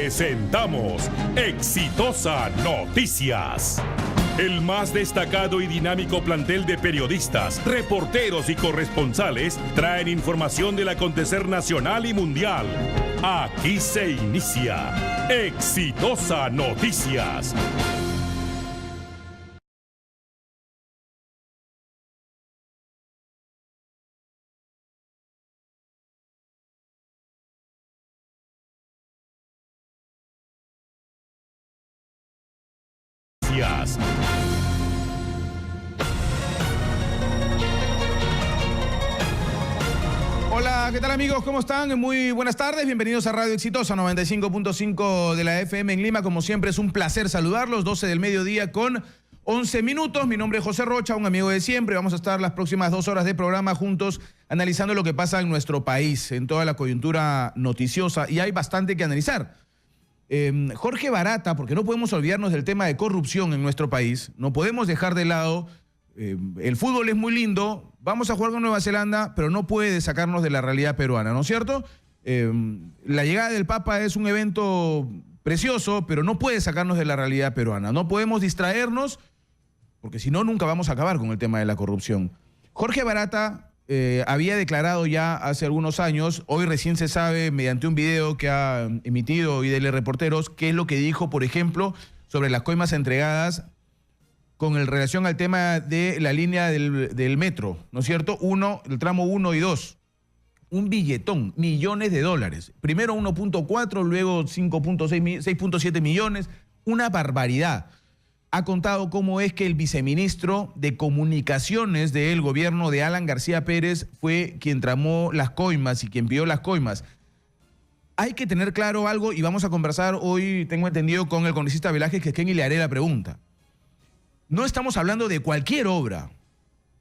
Presentamos Exitosa Noticias. El más destacado y dinámico plantel de periodistas, reporteros y corresponsales traen información del acontecer nacional y mundial. Aquí se inicia Exitosa Noticias. Hola, ¿qué tal amigos? ¿Cómo están? Muy buenas tardes, bienvenidos a Radio Exitosa 95.5 de la FM en Lima. Como siempre es un placer saludarlos, 12 del mediodía con 11 minutos. Mi nombre es José Rocha, un amigo de siempre. Vamos a estar las próximas 2 horas de programa juntos analizando lo que pasa en nuestro país, en toda la coyuntura noticiosa, y hay bastante que analizar. Jorge Barata, porque no podemos olvidarnos del tema de corrupción en nuestro país, no podemos dejar de lado, el fútbol es muy lindo, vamos a jugar con Nueva Zelanda, pero no puede sacarnos de la realidad peruana, ¿no es cierto? La llegada del Papa es un evento precioso, pero no puede sacarnos de la realidad peruana. No podemos distraernos, porque si no, nunca vamos a acabar con el tema de la corrupción. Jorge Barata había declarado ya hace algunos años, hoy recién se sabe mediante un video que ha emitido IDL Reporteros, qué es lo que dijo, por ejemplo, sobre las coimas entregadas con relación al tema de la línea del metro, ¿no es cierto? El tramo 1 y 2. Un billetón, millones de dólares. Primero 1.4, luego 6.7 millones. Una barbaridad. Ha contado cómo es que el viceministro de Comunicaciones del gobierno de Alan García Pérez fue quien tramó las coimas y quien pidió las coimas. Hay que tener claro algo y vamos a conversar hoy, tengo entendido, con el congresista Velázquez Quezquén y le haré la pregunta. No estamos hablando de cualquier obra,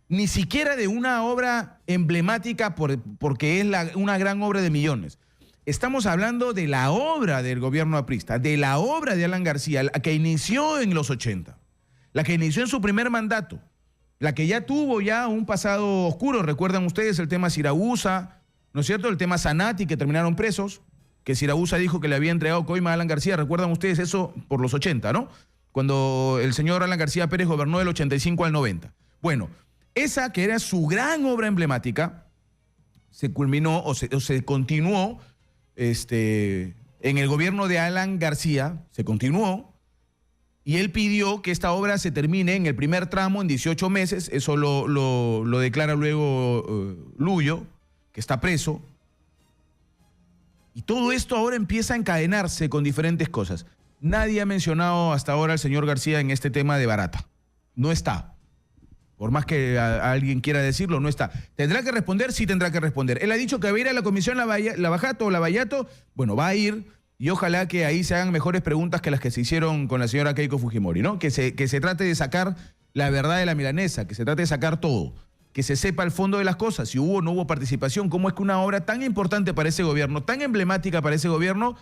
ni siquiera de una obra emblemática porque es una gran obra de millones. Estamos hablando de la obra del gobierno aprista, de la obra de Alan García, la que inició en los 80, la que inició en su primer mandato, la que ya tuvo un pasado oscuro. Recuerdan ustedes el tema Siragusa, ¿no es cierto? El tema Zanatti, que terminaron presos, que Siragusa dijo que le había entregado coima a Alan García. ¿Recuerdan ustedes eso por los 80, no? Cuando el señor Alan García Pérez gobernó del 85 al 90. Bueno, esa que era su gran obra emblemática, se culminó o se continuó en el gobierno de Alan García, se continuó, y él pidió que esta obra se termine en el primer tramo en 18 meses, eso lo declara luego Luyo, que está preso, y todo esto ahora empieza a encadenarse con diferentes cosas. Nadie ha mencionado hasta ahora al señor García en este tema de Barata. No está. Por más que alguien quiera decirlo, no está. ¿Tendrá que responder? Sí tendrá que responder. Él ha dicho que va a ir a la comisión Lavajato o Lavallato. Bueno, va a ir y ojalá que ahí se hagan mejores preguntas que las que se hicieron con la señora Keiko Fujimori, ¿no? Que se trate de sacar la verdad de la milanesa, que se trate de sacar todo, que se sepa el fondo de las cosas, si hubo o no hubo participación, cómo es que una obra tan importante para ese gobierno, tan emblemática para ese gobierno,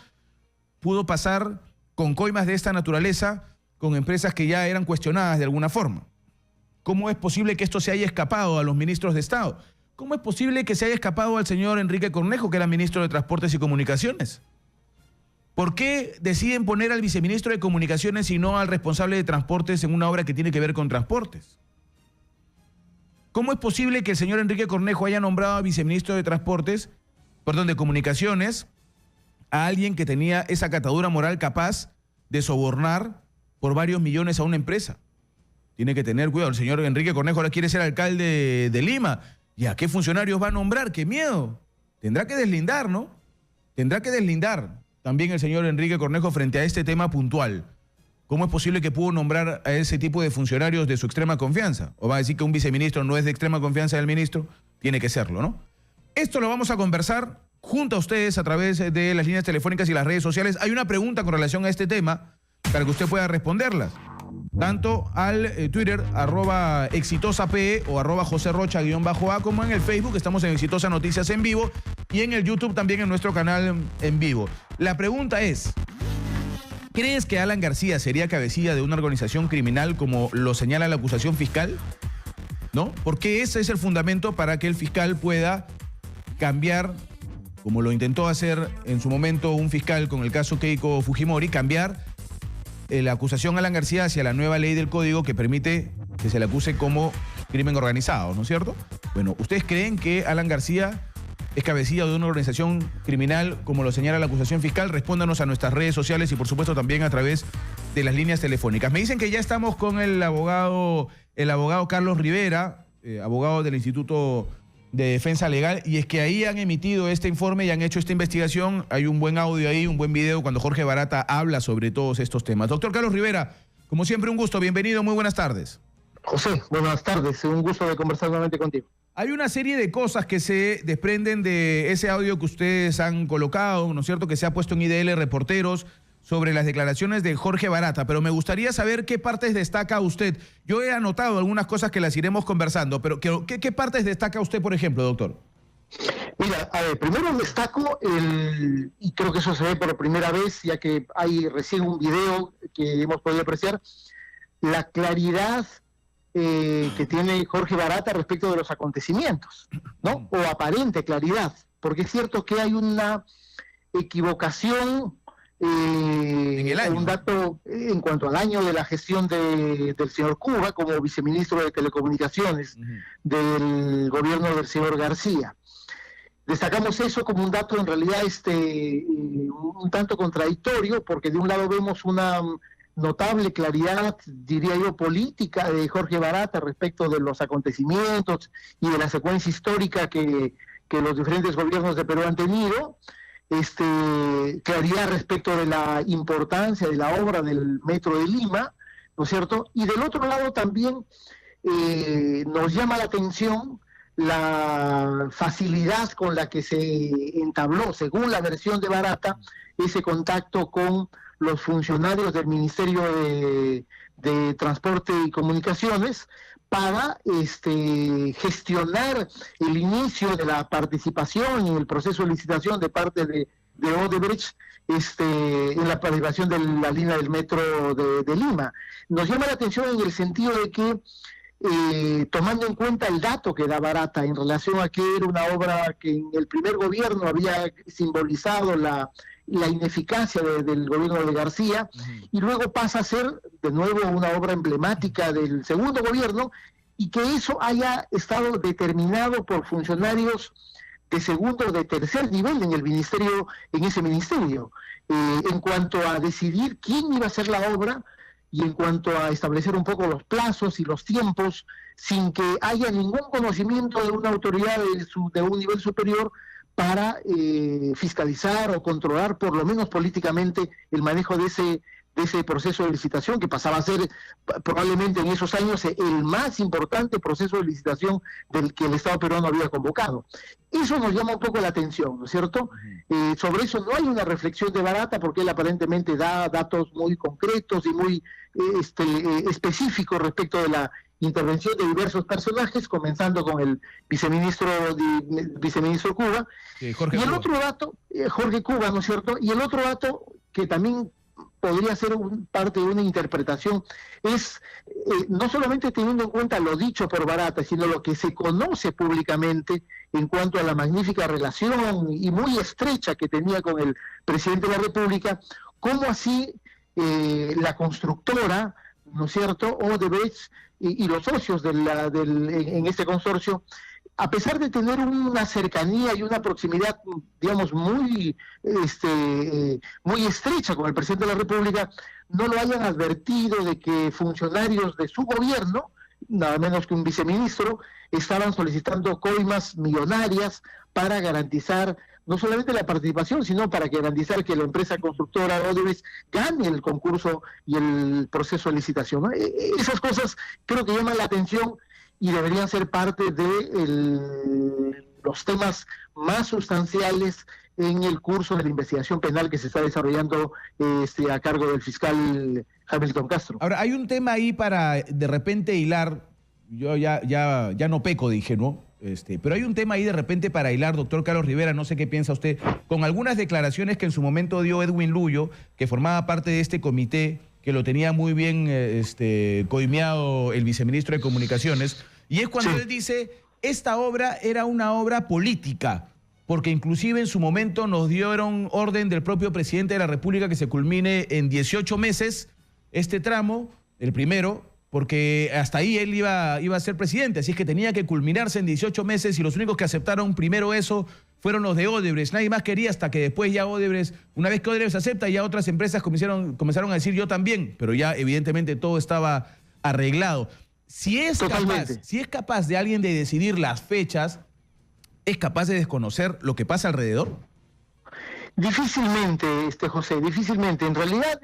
pudo pasar con coimas de esta naturaleza, con empresas que ya eran cuestionadas de alguna forma. ¿Cómo es posible que esto se haya escapado a los ministros de Estado? ¿Cómo es posible que se haya escapado al señor Enrique Cornejo, que era ministro de Transportes y Comunicaciones? ¿Por qué deciden poner al viceministro de Comunicaciones y no al responsable de Transportes en una obra que tiene que ver con transportes? ¿Cómo es posible que el señor Enrique Cornejo haya nombrado a viceministro de de Comunicaciones, a alguien que tenía esa catadura moral capaz de sobornar por varios millones a una empresa? Tiene que tener cuidado. El señor Enrique Cornejo ahora quiere ser alcalde de Lima. ¿Y a qué funcionarios va a nombrar? ¡Qué miedo! Tendrá que deslindar, ¿no? Tendrá que deslindar también el señor Enrique Cornejo frente a este tema puntual. ¿Cómo es posible que pudo nombrar a ese tipo de funcionarios de su extrema confianza? ¿O va a decir que un viceministro no es de extrema confianza del ministro? Tiene que serlo, ¿no? Esto lo vamos a conversar junto a ustedes a través de las líneas telefónicas y las redes sociales. Hay una pregunta con relación a este tema para que usted pueda responderlas. Tanto al Twitter, @exitosap o @joserrocha_a, como en el Facebook, estamos en Exitosa Noticias en vivo, y en el YouTube también en nuestro canal en vivo. La pregunta es, ¿crees que Alan García sería cabecilla de una organización criminal como lo señala la acusación fiscal? ¿No? Porque ese es el fundamento para que el fiscal pueda cambiar como lo intentó hacer en su momento un fiscal con el caso Keiko Fujimori, cambiar la acusación a Alan García hacia la nueva ley del Código que permite que se le acuse como crimen organizado, ¿no es cierto? Bueno, ¿ustedes creen que Alan García es cabecilla de una organización criminal como lo señala la acusación fiscal? Respóndanos a nuestras redes sociales y por supuesto también a través de las líneas telefónicas. Me dicen que ya estamos con el abogado Carlos Rivera, abogado del Instituto de Defensa Legal, y es que ahí han emitido este informe y han hecho esta investigación. Hay un buen audio ahí, un buen video cuando Jorge Barata habla sobre todos estos temas. Doctor Carlos Rivera, como siempre un gusto, bienvenido, muy buenas tardes. José, buenas tardes, un gusto de conversar nuevamente contigo. Hay una serie de cosas que se desprenden de ese audio que ustedes han colocado, ¿no es cierto?, que se ha puesto en IDL Reporteros sobre las declaraciones de Jorge Barata, pero me gustaría saber qué partes destaca usted. Yo he anotado algunas cosas que las iremos conversando, pero ¿qué partes destaca usted, por ejemplo, doctor? Mira, a ver, primero destaco, y creo que eso se ve por primera vez, ya que hay recién un video que hemos podido apreciar, la claridad que tiene Jorge Barata respecto de los acontecimientos, ¿no? O aparente claridad, porque es cierto que hay una equivocación en el año, un dato en cuanto al año de la gestión del señor Cuba como viceministro de Telecomunicaciones del gobierno del señor García. Destacamos eso como un dato en realidad un tanto contradictorio, porque de un lado vemos una notable claridad, diría yo, política de Jorge Barata respecto de los acontecimientos y de la secuencia histórica que los diferentes gobiernos de Perú han tenido, claridad respecto de la importancia de la obra del Metro de Lima, ¿no es cierto? Y del otro lado también nos llama la atención la facilidad con la que se entabló, según la versión de Barata, ese contacto con los funcionarios del Ministerio de Transporte y Comunicaciones para gestionar el inicio de la participación en el proceso de licitación de parte de Odebrecht en la participación de la línea del metro de Lima. Nos llama la atención en el sentido de que, tomando en cuenta el dato que da Barata en relación a que era una obra que en el primer gobierno había simbolizado la ineficacia del gobierno de García, y luego pasa a ser de nuevo una obra emblemática del segundo gobierno, y que eso haya estado determinado por funcionarios de segundo o de tercer nivel en ese ministerio, en cuanto a decidir quién iba a hacer la obra y en cuanto a establecer un poco los plazos y los tiempos, sin que haya ningún conocimiento de una autoridad de un nivel superior para fiscalizar o controlar, por lo menos políticamente, el manejo de ese proceso de licitación, que pasaba a ser probablemente en esos años el más importante proceso de licitación del que el Estado peruano había convocado. Eso nos llama un poco la atención, ¿no es cierto? Sobre eso no hay una reflexión de Barata, porque él aparentemente da datos muy concretos y muy específicos respecto de la intervención de diversos personajes, comenzando con el viceministro Cuba, Jorge y el Cuba. otro dato, Jorge Cuba, ¿no es cierto? Y el otro dato que también podría ser parte de una interpretación es, no solamente teniendo en cuenta lo dicho por Barata, sino lo que se conoce públicamente en cuanto a la magnífica relación y muy estrecha que tenía con el presidente de la República, cómo así la constructora, ¿no es cierto?, Odebrecht y los socios en este consorcio, a pesar de tener una cercanía y una proximidad, digamos, muy estrecha con el presidente de la República, no lo hayan advertido de que funcionarios de su gobierno, nada menos que un viceministro, estaban solicitando coimas millonarias para garantizar no solamente la participación, sino para garantizar que la empresa constructora Odebrecht gane el concurso y el proceso de licitación, ¿no? Esas cosas creo que llaman la atención y deberían ser parte de los temas más sustanciales en el curso de la investigación penal que se está desarrollando a cargo del fiscal Hamilton Castro. Ahora, hay un tema ahí para de repente hilar, yo ya no peco, dije, ¿no? Pero hay un tema ahí de repente para hilar, doctor Carlos Rivera, no sé qué piensa usted, con algunas declaraciones que en su momento dio Edwin Luyo, que formaba parte de este comité, que lo tenía muy bien coimeado el viceministro de Comunicaciones, y es cuando él dice, esta obra era una obra política, porque inclusive en su momento nos dieron orden del propio presidente de la República que se culmine en 18 meses este tramo, el primero, porque hasta ahí él iba a ser presidente, así es que tenía que culminarse en 18 meses y los únicos que aceptaron primero eso fueron los de Odebrecht. Nadie más quería hasta que después ya Odebrecht, una vez que Odebrecht acepta, ya otras empresas comenzaron a decir yo también, pero ya evidentemente todo estaba arreglado. Si es capaz de alguien de decidir las fechas, ¿es capaz de desconocer lo que pasa alrededor? Difícilmente, José, difícilmente. En realidad,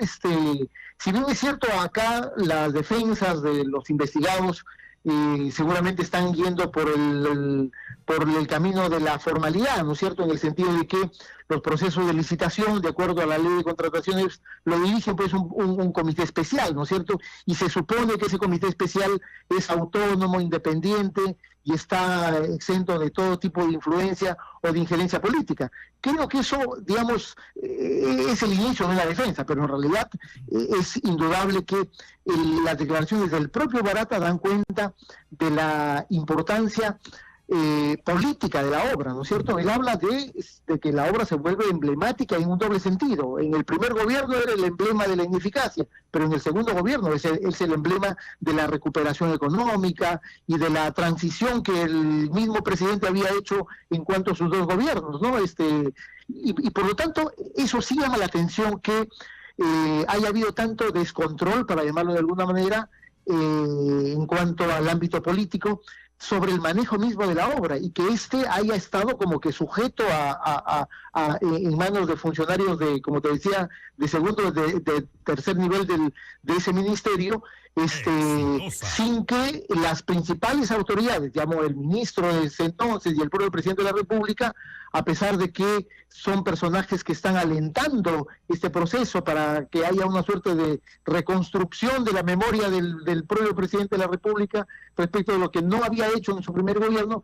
si bien es cierto, acá las defensas de los investigados seguramente están yendo por el camino de la formalidad, ¿no es cierto?, en el sentido de que los procesos de licitación, de acuerdo a la ley de contrataciones, lo dirigen pues un comité especial, ¿no es cierto?, y se supone que ese comité especial es autónomo, independiente y está exento de todo tipo de influencia o de injerencia política. Creo que eso, digamos, es el inicio de la defensa, pero en realidad es indudable que las declaraciones del propio Barata dan cuenta de la importancia política de la obra, ¿no es cierto? Él habla de que la obra se vuelve emblemática en un doble sentido. En el primer gobierno era el emblema de la ineficacia, pero en el segundo gobierno es el emblema de la recuperación económica y de la transición que el mismo presidente había hecho en cuanto a sus dos gobiernos, ¿no? Y por lo tanto, eso sí llama la atención que haya habido tanto descontrol, para llamarlo de alguna manera, en cuanto al ámbito político, sobre el manejo mismo de la obra y que haya estado como que sujeto en manos de funcionarios de, como te decía, de segundo, de tercer nivel de ese ministerio, sin que las principales autoridades, llamo el ministro de ese entonces y el propio presidente de la República, a pesar de que son personajes que están alentando este proceso para que haya una suerte de reconstrucción de la memoria del propio presidente de la República respecto de lo que no había hecho en su primer gobierno,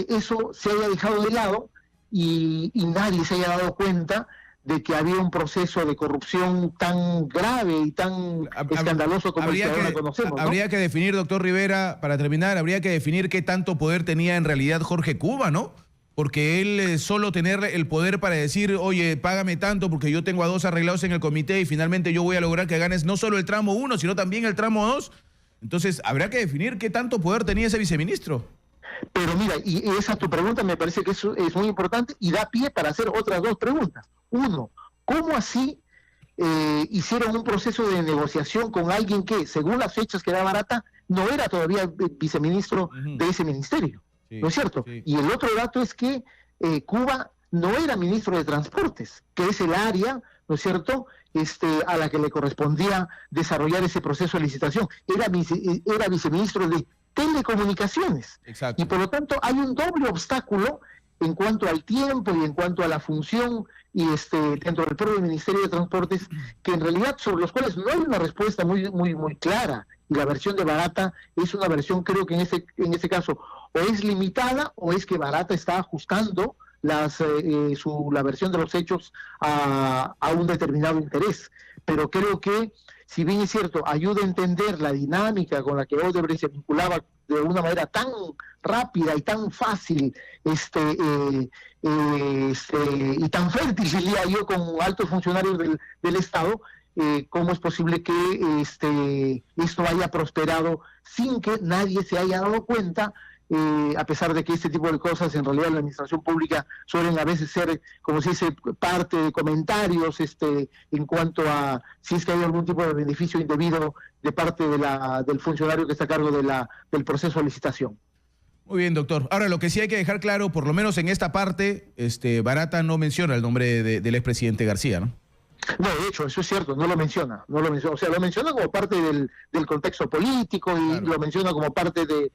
eso se haya dejado de lado y nadie se haya dado cuenta de que había un proceso de corrupción tan grave y tan escandaloso como el que ahora conocemos, ¿no? Habría que definir, doctor Rivera, para terminar, habría que definir qué tanto poder tenía en realidad Jorge Cuba, ¿no? Porque él solo tener el poder para decir, oye, págame tanto porque yo tengo a dos arreglados en el comité y finalmente yo voy a lograr que ganes no solo el tramo 1, sino también el tramo 2. Entonces, habrá que definir qué tanto poder tenía ese viceministro. Pero mira, y esa tu pregunta me parece que es muy importante y da pie para hacer otras dos preguntas. Uno, ¿cómo así hicieron un proceso de negociación con alguien que, según las fechas que da Barata, no era todavía viceministro de ese ministerio? Sí, ¿no es cierto? Sí. Y el otro dato es que Cuba no era ministro de Transportes, que es el área, ¿no es cierto?, a la que le correspondía desarrollar ese proceso de licitación. Era viceministro de Telecomunicaciones. Exacto. Y por lo tanto hay un doble obstáculo en cuanto al tiempo y en cuanto a la función y dentro del propio Ministerio de Transportes, que en realidad sobre los cuales no hay una respuesta muy clara. Y la versión de Barata es una versión, creo que en este caso, o es limitada o es que Barata está ajustando la versión de los hechos a un determinado interés. Pero creo que, si bien es cierto, ayuda a entender la dinámica con la que Odebrecht se vinculaba de una manera tan rápida y tan fácil y tan fértil, diría yo, con altos funcionarios del Estado, cómo es posible que esto haya prosperado sin que nadie se haya dado cuenta, a pesar de que este tipo de cosas en realidad en la administración pública suelen a veces ser, como se dice, parte de comentarios en cuanto a si es que hay algún tipo de beneficio indebido de parte del funcionario que está a cargo del proceso de licitación. Muy bien, doctor. Ahora, lo que sí hay que dejar claro, por lo menos en esta parte, Barata no menciona el nombre del expresidente García, ¿no? No, de hecho, eso es cierto, no lo menciona. O sea, lo menciona como parte del contexto político y claro, lo menciona como parte de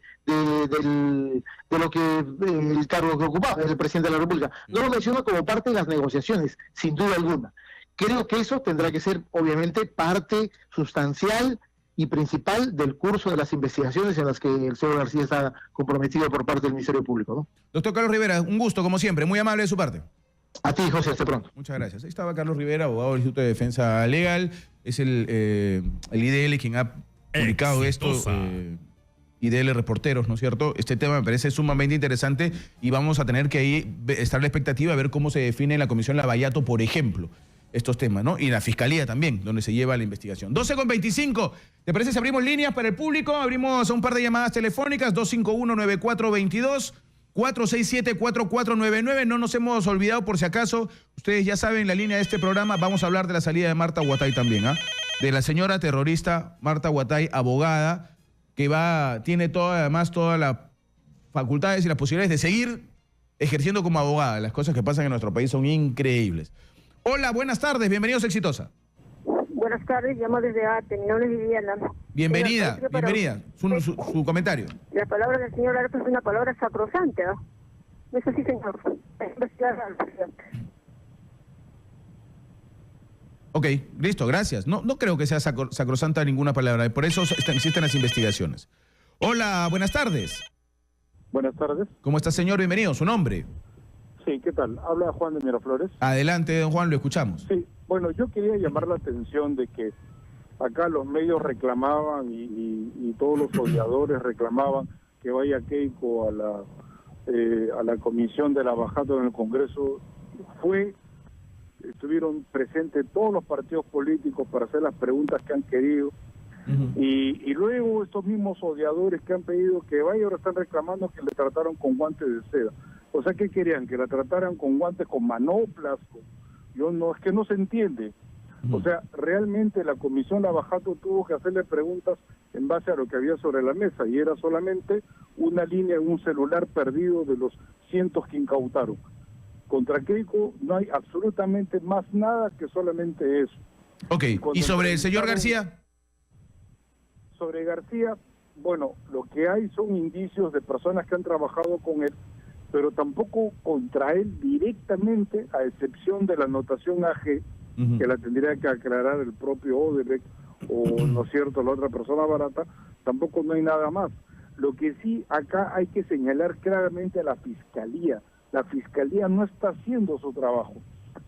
lo que el cargo que ocupaba, el presidente de la República. No lo menciona como parte de las negociaciones, sin duda alguna. Creo que eso tendrá que ser, obviamente, parte sustancial y principal del curso de las investigaciones en las que el señor García está comprometido por parte del Ministerio Público, ¿no? Doctor Carlos Rivera, un gusto, como siempre, muy amable de su parte. A ti, José, hasta pronto. Muchas gracias. Ahí estaba Carlos Rivera, abogado del Instituto de Defensa Legal. Es el IDL quien ha publicado esto. y DL Reporteros, ¿no es cierto? Este tema me parece sumamente interesante y vamos a tener que ahí estar a la expectativa a ver cómo se define en la Comisión Lavallato, por ejemplo, estos temas, ¿no? Y la Fiscalía también, donde se lleva la investigación. 12:25. ¿Te parece si abrimos líneas para el público? Abrimos un par de llamadas telefónicas, 251-9422, 467-4499. No nos hemos olvidado, por si acaso, ustedes ya saben, la línea de este programa, vamos a hablar de la salida de Marta Huatay también, ¿ah? De la señora terrorista Marta Huatay, abogada, que tiene además todas las facultades y las posibilidades de seguir ejerciendo como abogada. Las cosas que pasan en nuestro país son increíbles. Hola, buenas tardes, bienvenidos a Exitosa. Buenas tardes, llamo desde Terminales Viviana. Bienvenida, bienvenida. Su comentario. La palabra del señor Arpa es una palabra sacrosanta, ¿no? ¿No es así, señor? Ok, listo, gracias. No creo que sea sacrosanta ninguna palabra, por eso existen las investigaciones. Hola, buenas tardes. Buenas tardes. ¿Cómo está, señor? Bienvenido, ¿su nombre? Sí, ¿qué tal? Habla Juan de Miraflores. Adelante, don Juan, lo escuchamos. Sí, bueno, yo quería llamar la atención de que acá los medios reclamaban y todos los odiadores reclamaban que vaya Keiko a la comisión de Lavallato en el Congreso. Estuvieron presentes todos los partidos políticos para hacer las preguntas que han querido. Y luego estos mismos odiadores que han pedido que vaya, ahora están reclamando que le trataron con guantes de seda. O sea, ¿qué querían? Que la trataran con guantes, con manoplas. Es que no se entiende. O sea, realmente la comisión Lavallato tuvo que hacerle preguntas en base a lo que había sobre la mesa, y era solamente una línea en un celular perdido de los cientos que incautaron. Contra Keiko no hay absolutamente más nada que solamente eso. Ok, ¿y sobre el señor García? Sobre García, bueno, lo que hay son indicios de personas que han trabajado con él, pero tampoco contra él directamente, a excepción de la anotación AG, que la tendría que aclarar el propio Odebrecht o, ¿no es cierto?, la otra persona barata, tampoco no hay nada más. Lo que sí acá hay que señalar claramente a la Fiscalía. La Fiscalía no está haciendo su trabajo,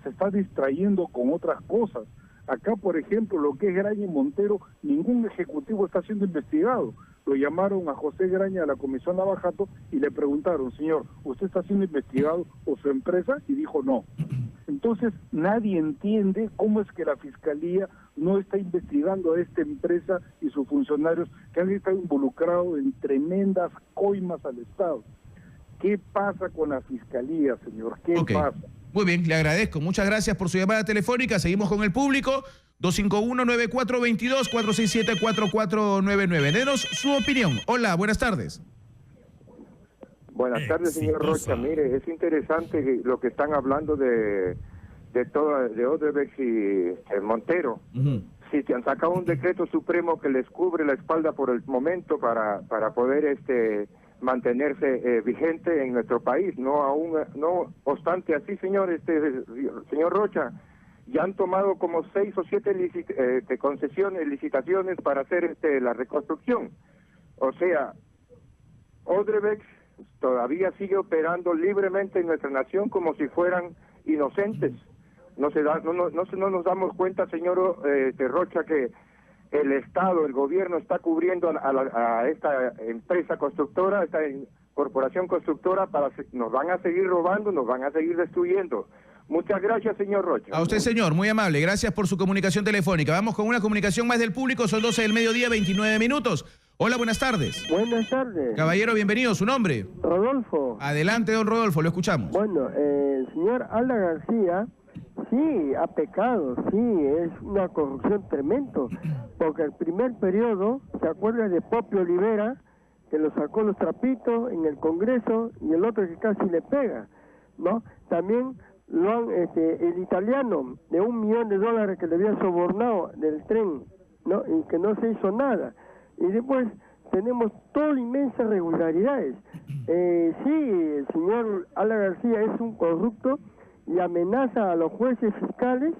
se está distrayendo con otras cosas. Acá, por ejemplo, lo que es Graña y Montero, ningún ejecutivo está siendo investigado. Lo llamaron a José Graña a la Comisión Lavallato y le preguntaron, señor, ¿usted está siendo investigado o su empresa? Y dijo no. Entonces, nadie entiende cómo es que la Fiscalía no está investigando a esta empresa y sus funcionarios que han estado involucrados en tremendas coimas al Estado. ¿Qué pasa con la Fiscalía, señor? ¿Qué pasa? Muy bien, le agradezco. Muchas gracias por su llamada telefónica. Seguimos con el público. 251-9422, 467-4499. Denos su opinión. Hola, buenas tardes. Buenas tardes, señor Rocha. Mire, es interesante lo que están hablando de Odebrecht y Montero. Sí, se han sacado un decreto supremo que les cubre la espalda por el momento para poder mantenerse vigente en nuestro país. No obstante así, señor Rocha, ya han tomado como 6 o 7 licitaciones para hacer la reconstrucción. O sea, Odebrecht todavía sigue operando libremente en nuestra nación como si fueran inocentes. No nos damos cuenta, señor Rocha, que el Estado, el gobierno está cubriendo a esta empresa constructora, esta corporación constructora, nos van a seguir robando, nos van a seguir destruyendo. Muchas gracias, señor Rocha. A usted, señor, muy amable. Gracias por su comunicación telefónica. Vamos con una comunicación más del público. Son 12 del mediodía, 29 minutos. Hola, buenas tardes. Buenas tardes. Caballero, bienvenido. ¿Su nombre? Rodolfo. Adelante, don Rodolfo, lo escuchamos. Bueno, el señor Alda García, sí, ha pecado, sí, es una corrupción tremenda, porque el primer periodo, ¿se acuerda de Popio Olivera, que lo sacó los trapitos en el Congreso, y el otro que casi le pega, ¿no? También el italiano de $1 millón que le había sobornado del tren, ¿no? Y que no se hizo nada. Y después tenemos todas inmensas irregularidades. Sí, el señor Alda García es un corrupto y amenaza a los jueces fiscales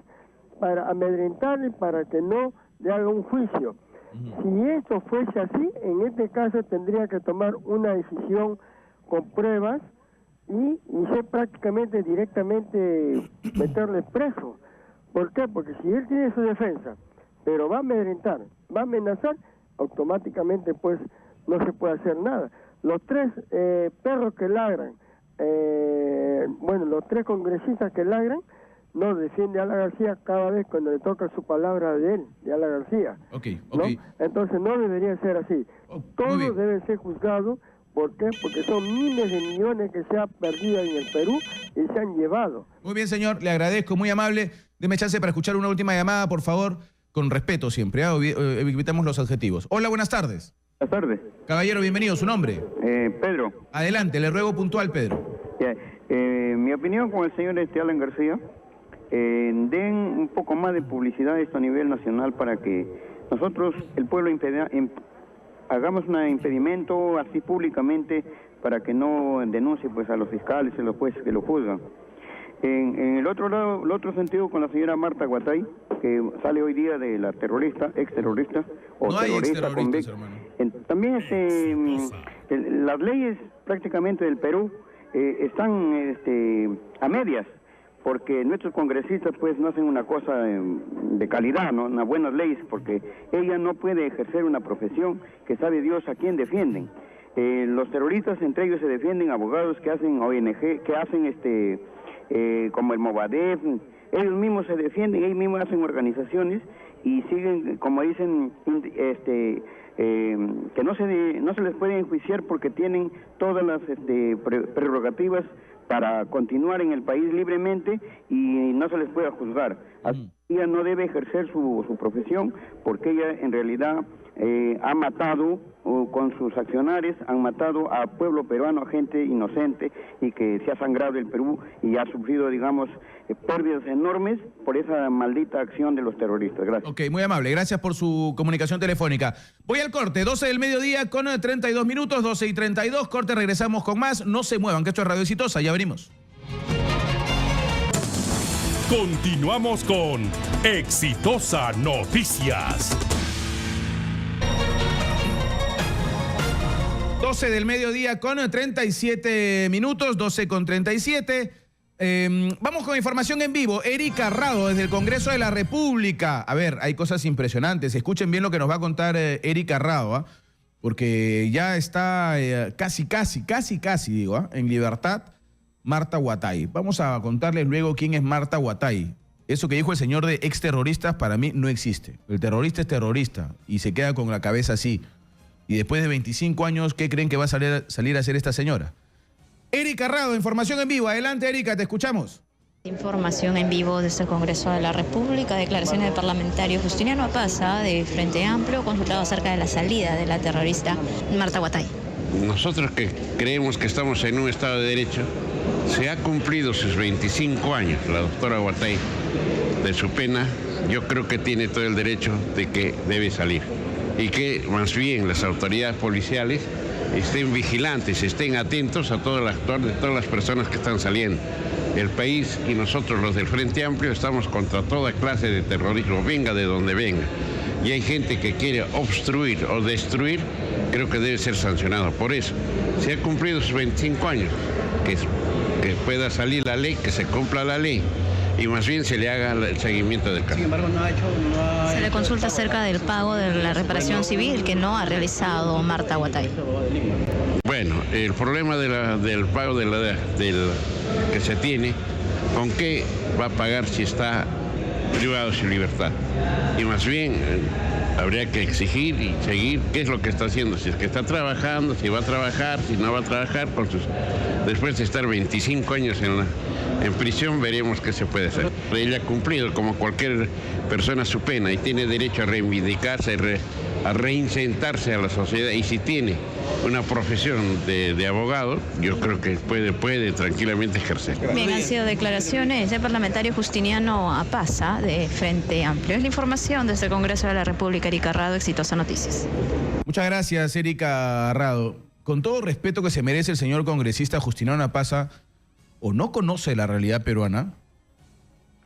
para amedrentarle para que no le haga un juicio. Si esto fuese así, en este caso tendría que tomar una decisión con pruebas y ser prácticamente directamente meterle preso. ¿Por qué? Porque si él tiene su defensa, pero va a amedrentar, va a amenazar, automáticamente pues no se puede hacer nada. Los 3 perros que ladran, los 3 congresistas que ladran, no defiende a Ala García cada vez cuando le toca su palabra de él, de Ala García. ¿No? Entonces no debería ser así. Todos deben ser juzgados. ¿Por qué? Porque son miles de millones que se han perdido en el Perú y se han llevado. Muy bien, señor, le agradezco, muy amable. Deme chance para escuchar una última llamada, por favor, con respeto siempre, evitemos los adjetivos. Hola, buenas tardes. Buenas tardes. Caballero, bienvenido, ¿su nombre? Pedro. Adelante, le ruego puntual, Pedro. Mi opinión con el señor Alan García, den un poco más de publicidad esto a nivel nacional para que nosotros, el pueblo, hagamos un impedimento así públicamente para que no denuncie pues a los fiscales y a los jueces que lo juzgan. En el otro lado, el otro sentido con la señora Marta Guatay, que sale hoy día de la terrorista, ex-terrorista, o no terrorista convicta. También las leyes prácticamente del Perú están a medias, porque nuestros congresistas pues no hacen una cosa de calidad, ¿no? Unas buenas leyes, porque ella no puede ejercer una profesión que sabe Dios a quién defienden. Los terroristas entre ellos se defienden, abogados que hacen ONG, que hacen como el Movadef, ellos mismos se defienden, ellos mismos hacen organizaciones y siguen, como dicen, que no se les puede enjuiciar porque tienen todas las prerrogativas para continuar en el país libremente y no se les puede juzgar. Ella no debe ejercer su profesión porque ella en realidad ha matado, con sus accionarios, han matado a pueblo peruano, a gente inocente y que se ha sangrado el Perú y ha sufrido, digamos, pérdidas enormes por esa maldita acción de los terroristas. Gracias. Ok, muy amable. Gracias por su comunicación telefónica. Voy al corte, 12 del mediodía con 32 minutos, 12:32. Corte, regresamos con más. No se muevan, que esto es Radio Exitosa. Ya venimos. Continuamos con Exitosa Noticias. 12 del mediodía con 37 minutos, 12:37. Vamos con información en vivo. Erika Rado, desde el Congreso de la República. A ver, hay cosas impresionantes. Escuchen bien lo que nos va a contar Erika Rado, porque ya está casi, en libertad Marta Guatay. Vamos a contarles luego quién es Marta Guatay. Eso que dijo el señor de exterroristas para mí no existe. El terrorista es terrorista y se queda con la cabeza así. Y después de 25 años, ¿qué creen que va a salir a hacer esta señora? Erika Rado, información en vivo. Adelante, Erika, te escuchamos. Información en vivo desde el Congreso de la República, declaraciones del parlamentario Justiniano Apaza de Frente Amplio, consultado acerca de la salida de la terrorista Marta Guatay. Nosotros que creemos que estamos en un Estado de Derecho, se ha cumplido sus 25 años, la doctora Guatay, de su pena. Yo creo que tiene todo el derecho de que debe salir. Y que más bien las autoridades policiales estén vigilantes, estén atentos a todo el actuar de todas las personas que están saliendo. El país y nosotros los del Frente Amplio estamos contra toda clase de terrorismo, venga de donde venga. Y hay gente que quiere obstruir o destruir, creo que debe ser sancionado. Por eso, se ha cumplido sus 25 años, que pueda salir la ley, que se cumpla la ley. Y más bien se le haga el seguimiento del caso. Sin embargo, se le consulta acerca del pago de la reparación civil que no ha realizado Marta Guatay. Bueno, el problema del pago que se tiene, ¿con qué va a pagar si está privado de su libertad? Y más bien habría que exigir y seguir qué es lo que está haciendo, si es que está trabajando, si va a trabajar, si no va a trabajar, después de estar 25 años en prisión veremos qué se puede hacer. Ella ha cumplido como cualquier persona su pena y tiene derecho a reivindicarse, a reinsertarse a la sociedad, y si tiene una profesión de abogado, yo creo que puede tranquilamente ejercer. Bien, han sido declaraciones del parlamentario Justiniano Apaza de Frente Amplio. Es la información desde el Congreso de la República. Erika Rado, Exitosa Noticias. Muchas gracias, Erika Rado. Con todo respeto que se merece el señor congresista Justiniano Apaza, o no conoce la realidad peruana,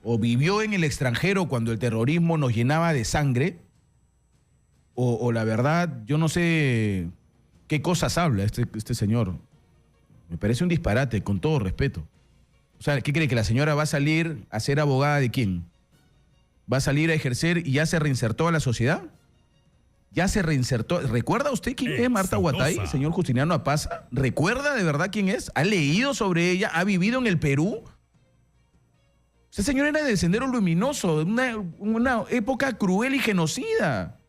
o vivió en el extranjero cuando el terrorismo nos llenaba de sangre, o la verdad, yo no sé qué cosas habla este señor. Me parece un disparate, con todo respeto. O sea, ¿qué cree? ¿Que la señora va a salir a ser abogada de quién? ¿Va a salir a ejercer y ya se reinsertó a la sociedad? ya se reinsertó. ¿Recuerda usted quién es Marta Huatay, señor Justiniano Apaza? ¿Recuerda de verdad quién es? ¿Ha leído sobre ella? ¿Ha vivido en el Perú? Ese señor era del Sendero Luminoso, una época cruel y genocida.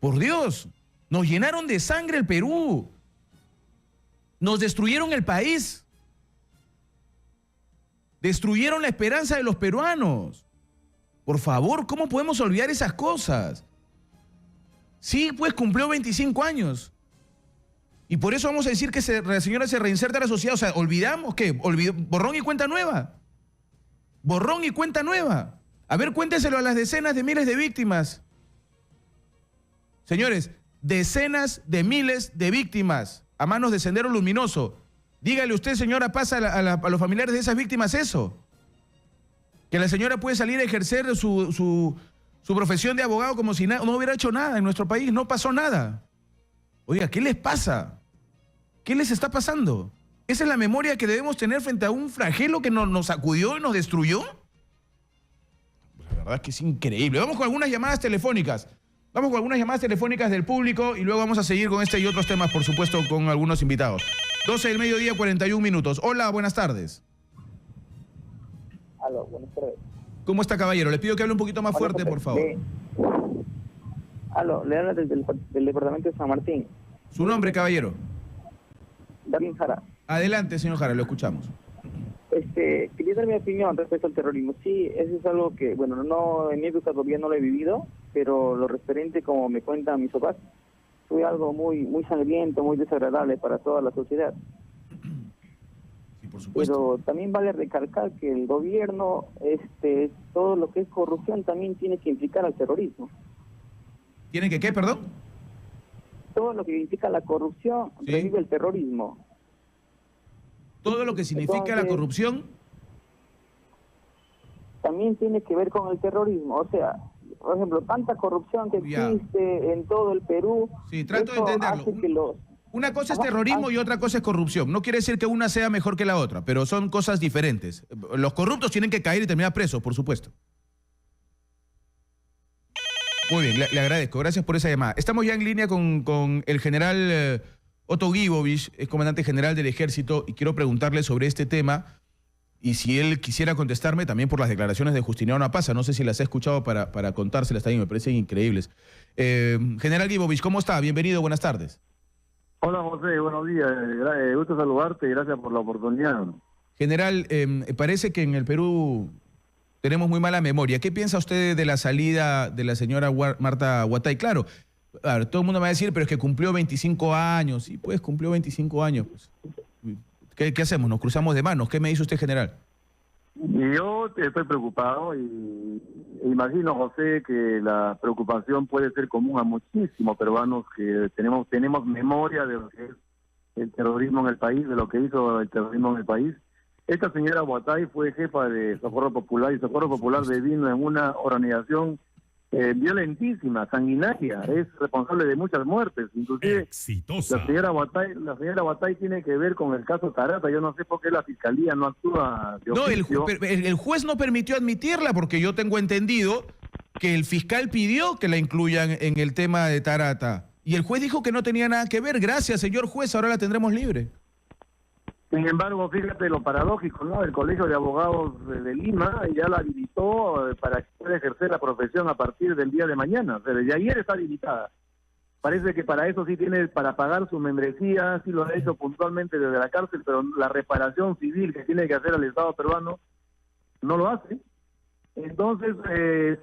Por Dios, nos llenaron de sangre el Perú. Nos destruyeron el país. Destruyeron la esperanza de los peruanos. Por favor, ¿cómo podemos olvidar esas cosas? Sí, pues cumplió 25 años. Y por eso vamos a decir que la señora se reinserta a la sociedad. O sea, ¿olvidamos qué? ¿Borrón y cuenta nueva? Borrón y cuenta nueva. A ver, cuénteselo a las decenas de miles de víctimas. Señores, decenas de miles de víctimas a manos de Sendero Luminoso. Dígale usted, señora Paz, a los familiares de esas víctimas eso. Que la señora puede salir a ejercer su profesión de abogado como si no hubiera hecho nada en nuestro país. No pasó nada. Oiga, ¿qué les pasa? ¿Qué les está pasando? ¿Esa es la memoria que debemos tener frente a un flagelo que nos sacudió y nos destruyó? La verdad es que es increíble. Vamos con algunas llamadas telefónicas. Vamos con algunas llamadas telefónicas del público y luego vamos a seguir con este y otros temas, por supuesto, con algunos invitados. 12 del mediodía, 41 minutos. Hola, buenas tardes. Aló, buenas tardes. ¿Cómo está, caballero? Le pido que hable un poquito más fuerte, por favor. Aló, le habla del departamento de San Martín. ¿Su nombre, caballero? David Jara. Adelante, señor Jara, lo escuchamos. Quería dar mi opinión respecto al terrorismo. Sí, eso es algo que, bueno, no en mi época todavía no lo he vivido, pero lo referente, como me cuentan mis papás, fue algo muy sangriento, muy desagradable para toda la sociedad. Sí, por supuesto. Pero también vale recalcar que el gobierno, todo lo que es corrupción también tiene que implicar al terrorismo. ¿Tiene que qué, perdón? Todo lo que implica la corrupción revive el terrorismo. Todo lo que significa entonces, la corrupción también tiene que ver con el terrorismo. O sea, por ejemplo, tanta corrupción que existe en todo el Perú. Sí, trato de entenderlo. Una cosa es terrorismo y otra cosa es corrupción. No quiere decir que una sea mejor que la otra, pero son cosas diferentes. Los corruptos tienen que caer y terminar presos, por supuesto. Muy bien, le agradezco. Gracias por esa llamada. Estamos ya en línea con el general Otto Guibovich, es comandante general del Ejército, y quiero preguntarle sobre este tema y si él quisiera contestarme también por las declaraciones de Justiniano Apaza. No sé si las he escuchado para contárselas también, me parecen increíbles. General Guibovich, ¿cómo está? Bienvenido, buenas tardes. Hola, José, buenos días. Gusto saludarte y gracias por la oportunidad. General, parece que en el Perú tenemos muy mala memoria. ¿Qué piensa usted de la salida de la señora Marta Huatay? Claro, a ver, todo el mundo me va a decir, pero es que cumplió 25 años. Sí, pues cumplió 25 años. Pues. ¿Qué hacemos? ¿Nos cruzamos de manos? ¿Qué me dice usted, general? Yo estoy preocupado y imagino, José, que la preocupación puede ser común a muchísimos peruanos que tenemos memoria de lo que es el terrorismo en el país, de lo que hizo el terrorismo en el país. Esta señora Huatay fue jefa de Socorro Popular y Socorro Popular devino en una organización violentísima, sanguinaria, es responsable de muchas muertes, inclusive exitosa. La señora Huatay tiene que ver con el caso Tarata. Yo no sé por qué la fiscalía no actúa de oficio. No, el juez no permitió admitirla porque yo tengo entendido que el fiscal pidió que la incluyan en el tema de Tarata y el juez dijo que no tenía nada que ver. Gracias, señor juez, ahora la tendremos libre. Sin embargo, fíjate lo paradójico, ¿no? El Colegio de Abogados de Lima ya la habilitó para que pueda ejercer la profesión a partir del día de mañana. O sea, desde ayer está habilitada. Parece que para eso sí tiene, para pagar su membresía, sí lo ha hecho puntualmente desde la cárcel, pero la reparación civil que tiene que hacer el Estado peruano no lo hace. Entonces,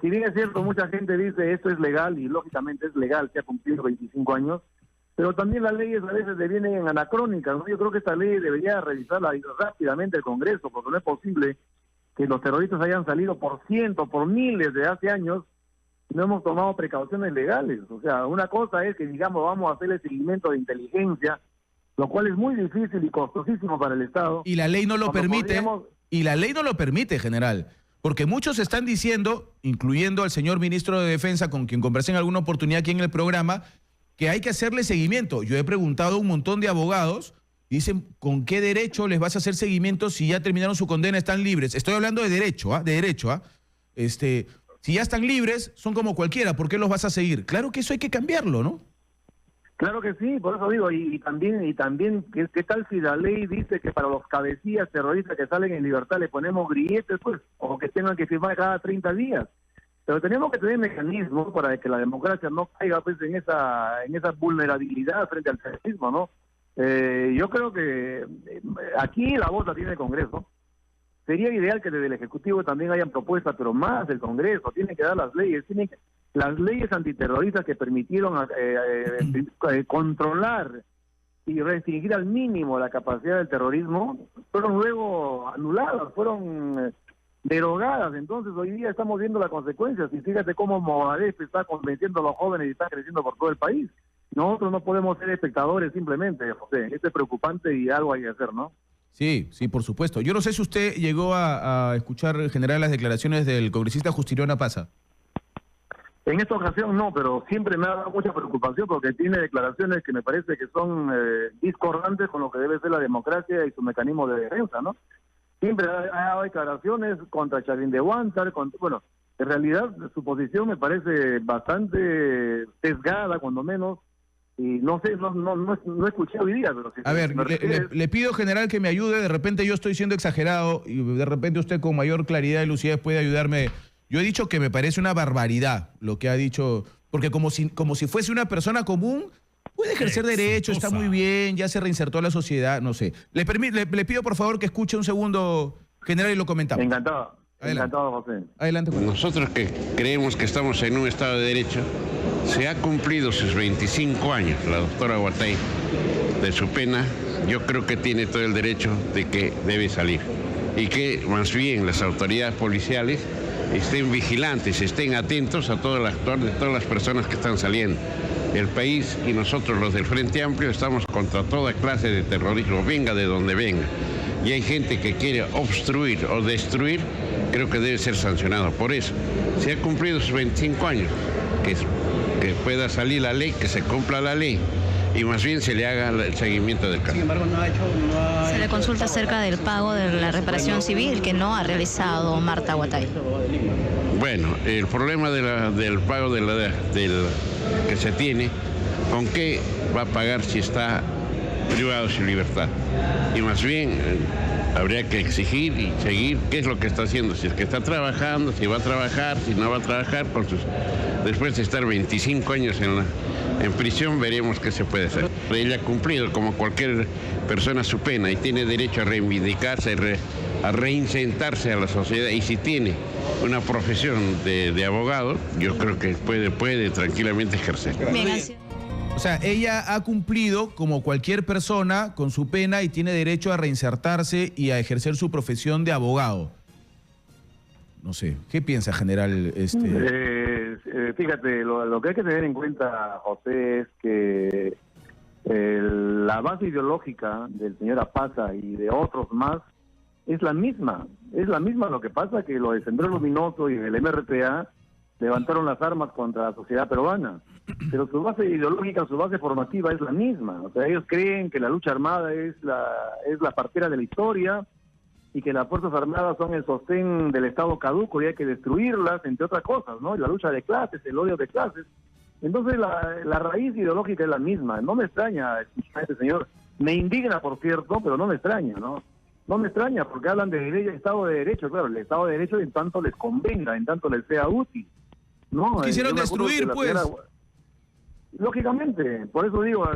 si bien es cierto, mucha gente dice esto es legal, y lógicamente es legal, se ha cumplido 25 años, pero también las leyes a veces devienen anacrónicas, ¿no? Yo creo que esta ley debería revisarla rápidamente el Congreso, porque no es posible que los terroristas hayan salido por cientos, por miles de hace años, y no hemos tomado precauciones legales. O sea, una cosa es que, digamos, vamos a hacer el seguimiento de inteligencia, lo cual es muy difícil y costosísimo para el Estado. Y la ley no lo permite, y la ley no lo permite, general. Porque muchos están diciendo, incluyendo al señor ministro de Defensa, con quien conversé en alguna oportunidad aquí en el programa, que hay que hacerle seguimiento. Yo he preguntado a un montón de abogados, dicen, ¿con qué derecho les vas a hacer seguimiento si ya terminaron su condena, están libres? Estoy hablando de derecho, ¿ah? De derecho, ¿ah? Si Si ya están libres, son como cualquiera, ¿por qué los vas a seguir? Claro que eso hay que cambiarlo, ¿no? Claro que sí, por eso digo, y también, ¿qué tal si la ley dice que para los cabecillas terroristas que salen en libertad le ponemos grilletes, pues, o que tengan que firmar cada 30 días? Pero tenemos que tener mecanismos para que la democracia no caiga pues en esa vulnerabilidad frente al terrorismo, ¿no? Yo creo que aquí la voz la tiene el Congreso. Sería ideal que desde el Ejecutivo también hayan propuestas, pero más el Congreso. Tiene que dar las leyes, las leyes antiterroristas que permitieron controlar y restringir al mínimo la capacidad del terrorismo, fueron luego anuladas, fueron derogadas. Entonces hoy día estamos viendo las consecuencias, y fíjate cómo Movadef está convenciendo a los jóvenes y está creciendo por todo el país. Nosotros no podemos ser espectadores simplemente, José. Esto es preocupante y algo hay que hacer, ¿no? Sí, sí, por supuesto. Yo no sé si usted llegó a escuchar en general las declaraciones del congresista Justiniano Pasa. En esta ocasión no, pero siempre me ha dado mucha preocupación porque tiene declaraciones que me parece que son discordantes con lo que debe ser la democracia y su mecanismo de defensa, ¿no? Siempre ha dado declaraciones contra Chavín de Huántar, bueno, en realidad su posición me parece bastante sesgada, cuando menos, y no sé, no escuché hoy día, pero... A ver, le pido, general, que me ayude. De repente yo estoy siendo exagerado y de repente usted con mayor claridad y lucidez puede ayudarme. Yo he dicho que me parece una barbaridad lo que ha dicho, porque como si fuese una persona común, puede ejercer derecho, está muy bien, ya se reinsertó a la sociedad, no sé. Le pido por favor que escuche un segundo, general, y lo comentamos. Encantado. Adelante. Encantado, José. Adelante, Juan. Nosotros que creemos que estamos en un Estado de Derecho, se ha cumplido sus 25 años, la doctora Huatay, de su pena. Yo creo que tiene todo el derecho de que debe salir. Y que más bien las autoridades policiales estén vigilantes, estén atentos a todo el actuar de todas las personas que están saliendo. El país y nosotros, los del Frente Amplio, estamos contra toda clase de terrorismo, venga de donde venga. Y hay gente que quiere obstruir o destruir, creo que debe ser sancionado. Por eso, se ha cumplido sus 25 años, que pueda salir la ley, que se cumpla la ley, y más bien se le haga el seguimiento del caso. Sin embargo, Se le consulta acerca del pago de la reparación civil que no ha realizado Marta Huatay. Bueno, el problema del pago que se tiene, ¿con qué va a pagar si está privado sin libertad? Y más bien habría que exigir y seguir qué es lo que está haciendo, si es que está trabajando, si va a trabajar, si no va a trabajar, después de estar 25 años en prisión, veremos qué se puede hacer. Ella ha cumplido como cualquier persona su pena y tiene derecho a reivindicarse, a reinsertarse a la sociedad, y si tiene una profesión de abogado, yo creo que puede tranquilamente ejercer. Bien, o sea, ella ha cumplido como cualquier persona con su pena y tiene derecho a reinsertarse y a ejercer su profesión de abogado. No sé, ¿qué piensa, general? Fíjate, lo que hay que tener en cuenta, José, es que la base ideológica del señor Apaza y de otros más es la misma. Es la misma. Lo que pasa que los de Sendero Luminoso y el MRTA levantaron las armas contra la sociedad peruana, pero su base ideológica, su base formativa es la misma. O sea, ellos creen que la lucha armada es la partera de la historia y que las Fuerzas Armadas son el sostén del Estado caduco y hay que destruirlas, entre otras cosas, ¿no? Y la lucha de clases, el odio de clases. Entonces la raíz ideológica es la misma. No me extraña escuchar a este señor. Me indigna, por cierto, pero no me extraña, ¿no? No me extraña, porque hablan de Estado de Derecho. Claro, el Estado de Derecho en tanto les convenga, en tanto les sea útil. No, quisieron destruir, pues. Lógicamente, por eso digo,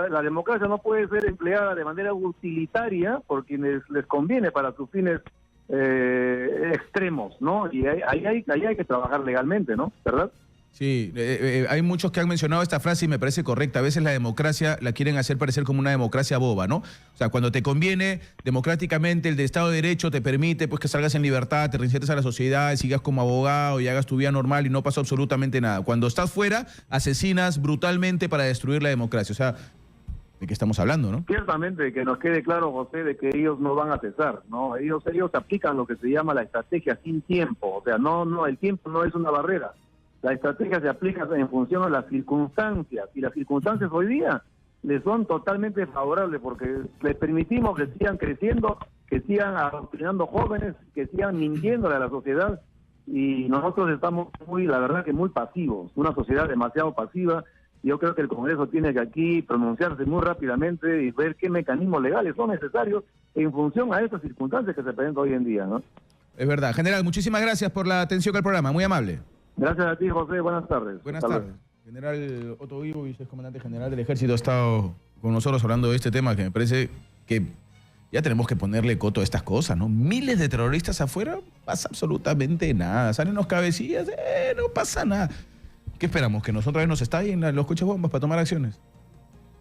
la democracia no puede ser empleada de manera utilitaria por quienes les conviene para sus fines extremos, ¿no? Y ahí hay que trabajar legalmente, ¿no? ¿Verdad? Sí, hay muchos que han mencionado esta frase y me parece correcta. A veces la democracia la quieren hacer parecer como una democracia boba, ¿no? O sea, cuando te conviene, democráticamente el de Estado de Derecho te permite pues que salgas en libertad, te reinsertes a la sociedad, sigas como abogado y hagas tu vida normal y no pasa absolutamente nada. Cuando estás fuera, asesinas brutalmente para destruir la democracia. O sea, ¿de qué estamos hablando, no? Ciertamente, que nos quede claro, José, de que ellos no van a cesar, ¿no? Ellos aplican lo que se llama la estrategia sin tiempo. O sea, no, el tiempo no es una barrera. La estrategia se aplica en función a las circunstancias, y las circunstancias hoy día les son totalmente favorables porque les permitimos que sigan creciendo, que sigan adoctrinando jóvenes, que sigan mintiéndole a la sociedad, y nosotros estamos la verdad que muy pasivos, una sociedad demasiado pasiva. Yo creo que el Congreso tiene que aquí pronunciarse muy rápidamente y ver qué mecanismos legales son necesarios en función a estas circunstancias que se presentan hoy en día, ¿no? Es verdad. General, muchísimas gracias por la atención al programa, muy amable. Gracias a ti, José, buenas tardes. Buenas tardes. General Otto Ivo, vicecomandante general del Ejército, ha estado con nosotros hablando de este tema que me parece que ya tenemos que ponerle coto a estas cosas, ¿no? Miles de terroristas afuera, pasa absolutamente nada. Salen los cabecillas, no pasa nada. ¿Qué esperamos? ¿Que nosotros vez nos estallen los coches bombas para tomar acciones?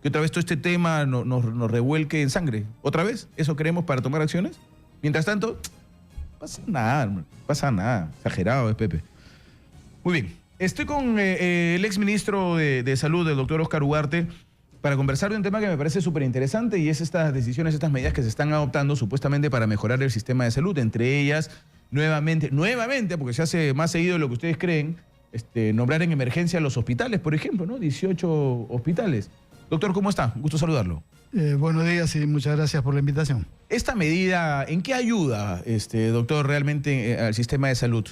¿Que otra vez todo este tema nos revuelque en sangre? ¿Otra vez? ¿Eso queremos para tomar acciones? Mientras tanto, pasa nada, no pasa nada. Exagerado es Pepe. Muy bien. Estoy con el exministro de Salud, el doctor Óscar Ugarte, para conversar de un tema que me parece súper interesante y es estas decisiones, estas medidas que se están adoptando supuestamente para mejorar el sistema de salud. Entre ellas, nuevamente, porque se hace más seguido de lo que ustedes creen, nombrar en emergencia los hospitales, por ejemplo, ¿no? 18 hospitales. Doctor, ¿cómo está? Gusto saludarlo. Buenos días y muchas gracias por la invitación. ¿Esta medida en qué ayuda, doctor, realmente al sistema de salud?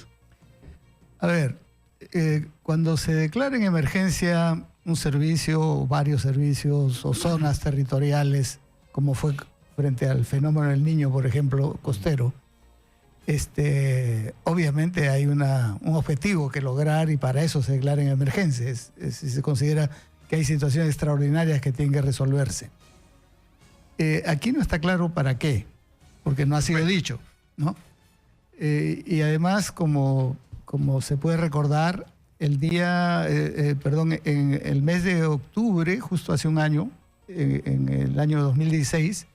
A ver, cuando se declara en emergencia un servicio, o varios servicios o zonas territoriales, como fue frente al fenómeno del Niño, por ejemplo, costero, obviamente hay un objetivo que lograr y para eso se declara en emergencia. Se considera que hay situaciones extraordinarias que tienen que resolverse. Aquí no está claro para qué, porque no ha sido dicho, ¿no? Y además, como se puede recordar, en el mes de octubre, justo hace un año, en el año 2016,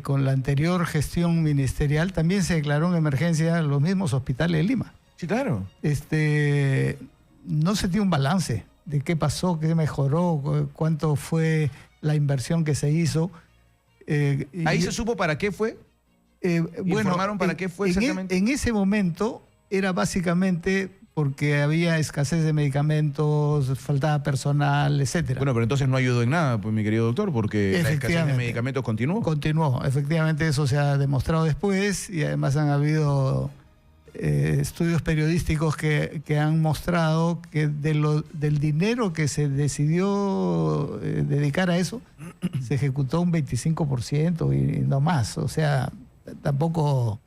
con la anterior gestión ministerial, también se declaró en emergencia los mismos hospitales de Lima. Sí, claro. No se tiene un balance de qué pasó, qué mejoró, cuánto fue la inversión que se hizo. ¿Ahí se supo para qué fue? ¿Informaron para qué fue exactamente? En ese momento era básicamente porque había escasez de medicamentos, faltaba personal, etcétera. Bueno, pero entonces no ayudó en nada, pues, mi querido doctor, porque la escasez de medicamentos continuó. Continuó, efectivamente eso se ha demostrado después y además han habido estudios periodísticos que han mostrado que del dinero que se decidió dedicar a eso, se ejecutó un 25% y no más. O sea, tampoco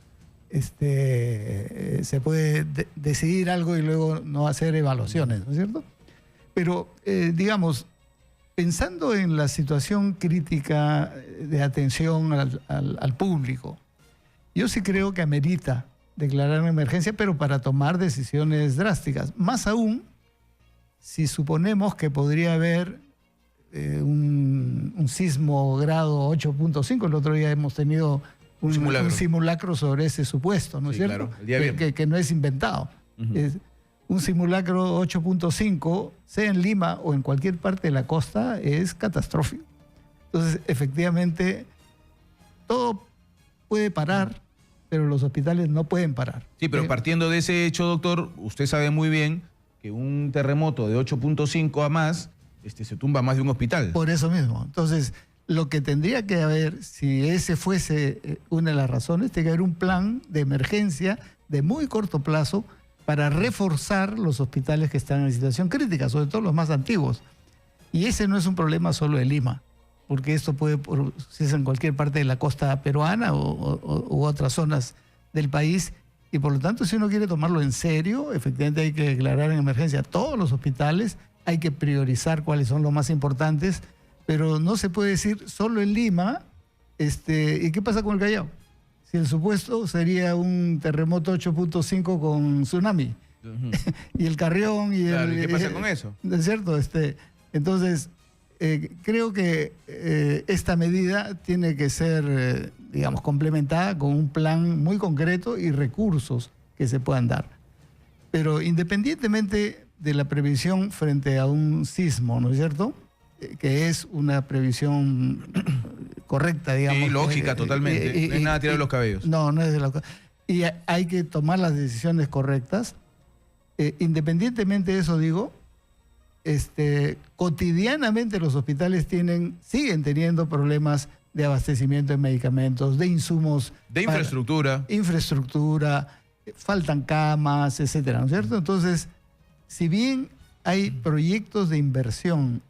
se puede decidir algo y luego no hacer evaluaciones, ¿no es cierto? Pero, digamos, pensando en la situación crítica de atención al público, yo sí creo que amerita declarar una emergencia, pero para tomar decisiones drásticas. Más aún, si suponemos que podría haber un sismo grado 8.5, el otro día hemos tenido un simulacro sobre ese supuesto, ¿no es cierto? Claro, el día viernes. Que no es inventado. Es un simulacro 8.5, sea en Lima o en cualquier parte de la costa, es catastrófico. Entonces, efectivamente, todo puede parar, pero los hospitales no pueden parar. Sí, pero partiendo de ese hecho, doctor, usted sabe muy bien que un terremoto de 8.5 a más se tumba más de un hospital. Por eso mismo. Entonces, lo que tendría que haber, si ese fuese una de las razones, tiene que haber un plan de emergencia de muy corto plazo para reforzar los hospitales que están en situación crítica, sobre todo los más antiguos. Y ese no es un problema solo de Lima, porque esto puede producirse en cualquier parte de la costa peruana u otras zonas del país. Y por lo tanto, si uno quiere tomarlo en serio, efectivamente hay que declarar en emergencia todos los hospitales, hay que priorizar cuáles son los más importantes, pero no se puede decir solo en Lima. ¿Y qué pasa con el Callao? Si el supuesto sería un terremoto 8.5 con tsunami, y el Carrión y claro, ¿qué pasa con eso? ¿No es cierto? Entonces, creo que esta medida tiene que ser, digamos, complementada con un plan muy concreto y recursos que se puedan dar. Pero independientemente de la previsión frente a un sismo, ¿no es cierto?, que es una previsión correcta, digamos. Sí, lógica, totalmente. No es nada tirado de los cabellos. No, no es de los cabellos. Y hay que tomar las decisiones correctas. Independientemente de eso, digo, cotidianamente los hospitales siguen teniendo problemas de abastecimiento de medicamentos, de insumos. De infraestructura. Infraestructura, faltan camas, etcétera, ¿no es cierto? Entonces, si bien hay proyectos de inversión,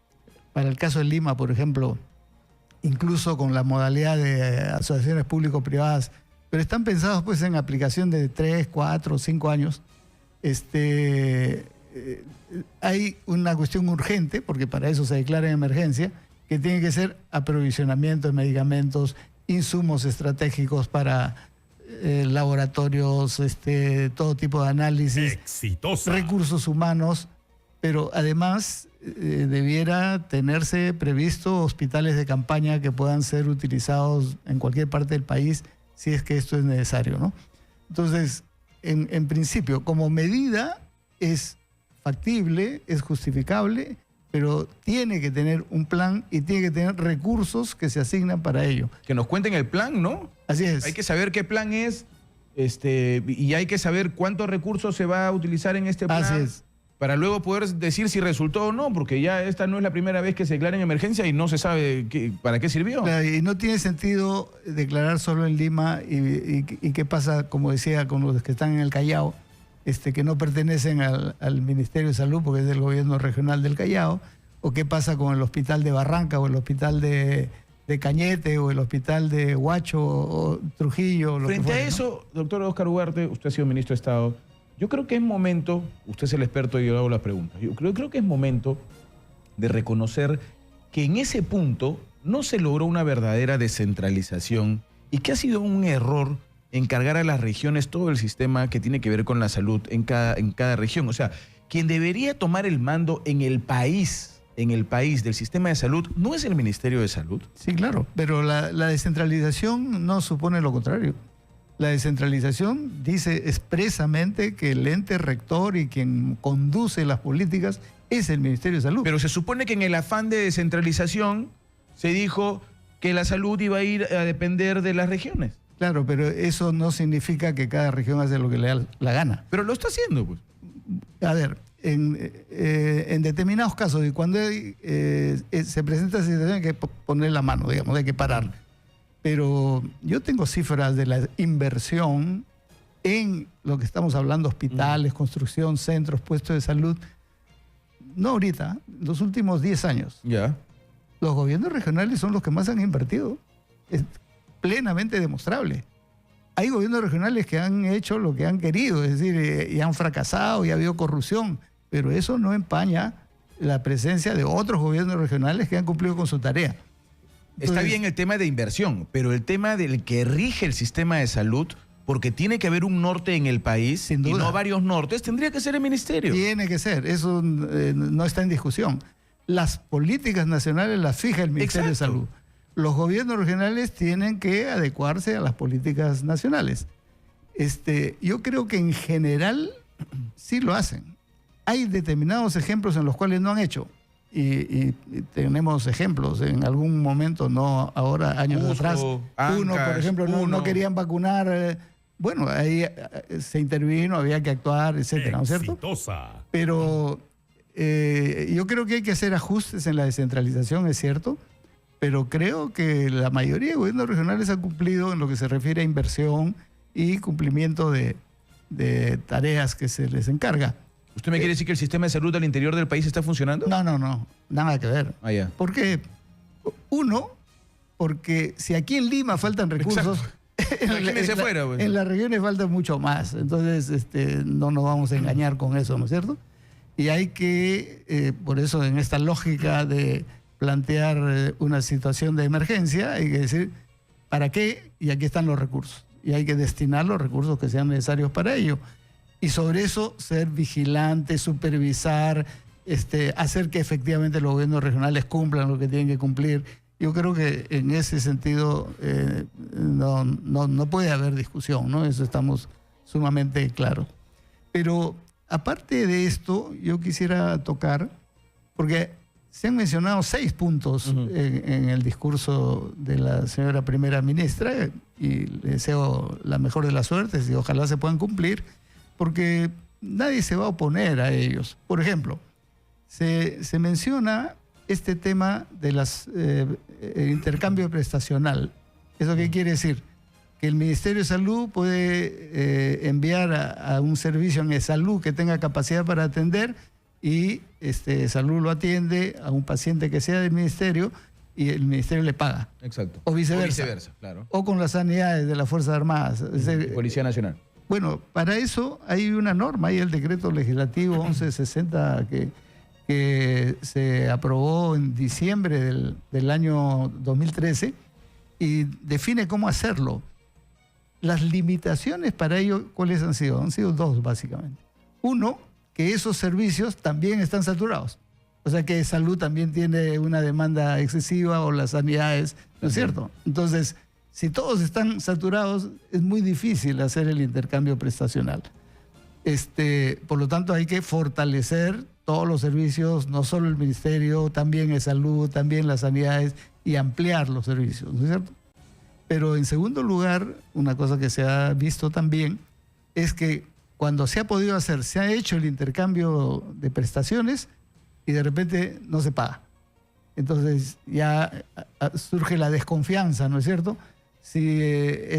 para el caso de Lima, por ejemplo, incluso con la modalidad de asociaciones público-privadas, pero están pensados pues en aplicación de 3, 4, 5 años, hay una cuestión urgente, porque para eso se declara en emergencia, que tiene que ser aprovisionamiento de medicamentos, insumos estratégicos para laboratorios, todo tipo de análisis, recursos humanos, pero además debiera tenerse previsto hospitales de campaña que puedan ser utilizados en cualquier parte del país si es que esto es necesario, ¿no? Entonces, en principio, como medida es factible, es justificable, pero tiene que tener un plan y tiene que tener recursos que se asignan para ello. Que nos cuenten el plan, ¿no? Así es. Hay que saber qué plan es, y hay que saber cuántos recursos se va a utilizar en este plan. Así es. Para luego poder decir si resultó o no, porque ya esta no es la primera vez que se declara en emergencia y no se sabe para qué sirvió. Claro, y no tiene sentido declarar solo en Lima y qué pasa, como decía, con los que están en el Callao, que no pertenecen al Ministerio de Salud porque es del gobierno regional del Callao, o qué pasa con el hospital de Barranca o el hospital de Cañete o el hospital de Huacho o Trujillo. Frente a eso, doctor Oscar Ugarte, usted ha sido ministro de Estado. Yo creo que es momento, usted es el experto y yo hago las preguntas, yo creo que es momento de reconocer que en ese punto no se logró una verdadera descentralización y que ha sido un error encargar a las regiones todo el sistema que tiene que ver con la salud en cada región. O sea, quien debería tomar el mando en el país del sistema de salud no es el Ministerio de Salud. Sí, claro, pero la descentralización no supone lo contrario. La descentralización dice expresamente que el ente rector y quien conduce las políticas es el Ministerio de Salud. Pero se supone que en el afán de descentralización se dijo que la salud iba a ir a depender de las regiones. Claro, pero eso no significa que cada región hace lo que le da la gana. Pero lo está haciendo, pues. A ver, en determinados casos, y cuando se presenta esa situación hay que poner la mano, digamos, hay que parar. Pero yo tengo cifras de la inversión en lo que estamos hablando, hospitales, construcción, centros, puestos de salud. No ahorita, los últimos 10 años. Ya. Los gobiernos regionales son los que más han invertido. Es plenamente demostrable. Hay gobiernos regionales que han hecho lo que han querido, es decir, y han fracasado y ha habido corrupción, pero eso no empaña la presencia de otros gobiernos regionales que han cumplido con su tarea. Entonces, está bien el tema de inversión, pero el tema del que rige el sistema de salud, porque tiene que haber un norte en el país, sin duda, y no varios nortes, tendría que ser el ministerio. Tiene que ser, eso no está en discusión. Las políticas nacionales las fija el Ministerio de Salud. Los gobiernos regionales tienen que adecuarse a las políticas nacionales. Yo creo que en general sí lo hacen. Hay determinados ejemplos en los cuales no han hecho. Y tenemos ejemplos en algún momento, no ahora, años atrás. Uno, por ejemplo, no querían vacunar. Bueno, ahí se intervino, había que actuar, etcétera, ¿no es cierto? Pero yo creo que hay que hacer ajustes en la descentralización, es cierto, pero creo que la mayoría de gobiernos regionales han cumplido en lo que se refiere a inversión y cumplimiento de tareas que se les encarga. ¿Usted me quiere decir que el sistema de salud al interior del país está funcionando? No, nada que ver. Ya. ¿Por qué? Uno, porque si aquí en Lima faltan recursos, en las regiones faltan mucho más. Entonces, no nos vamos a engañar con eso, ¿no es cierto? Y hay que, por eso en esta lógica de plantear una situación de emergencia, hay que decir, ¿para qué? Y aquí están los recursos. Y hay que destinar los recursos que sean necesarios para ello. Y sobre eso ser vigilante, supervisar, hacer que efectivamente los gobiernos regionales cumplan lo que tienen que cumplir. Yo creo que en ese sentido no puede haber discusión, ¿no? Eso estamos sumamente claros. Pero aparte de esto, yo quisiera tocar, porque se han mencionado 6 puntos en el discurso de la señora primera ministra, y le deseo la mejor de las suertes y ojalá se puedan cumplir, porque nadie se va a oponer a ellos. Por ejemplo, se menciona este tema de intercambio prestacional. ¿Eso qué quiere decir? que el Ministerio de Salud puede enviar a un servicio en salud que tenga capacidad para atender y salud lo atiende a un paciente que sea del ministerio y el ministerio le paga. Exacto. O viceversa. Claro. O con las sanidades de las Fuerzas Armadas. Policía Nacional. Bueno, para eso hay una norma, hay el decreto legislativo 1160 que se aprobó en diciembre del año 2013 y define cómo hacerlo. Las limitaciones para ello, ¿cuáles han sido? Han sido dos, básicamente. Uno, que esos servicios también están saturados. O sea que salud también tiene una demanda excesiva o las sanidades, ¿no es cierto? Entonces, si todos están saturados, es muy difícil hacer el intercambio prestacional. Por lo tanto, hay que fortalecer todos los servicios, no solo el ministerio, también el salud, también las sanidades, y ampliar los servicios, ¿no es cierto? Pero en segundo lugar, una cosa que se ha visto también es que cuando se ha podido hacer, se ha hecho el intercambio de prestaciones y de repente no se paga. Entonces ya surge la desconfianza, ¿no es cierto? Si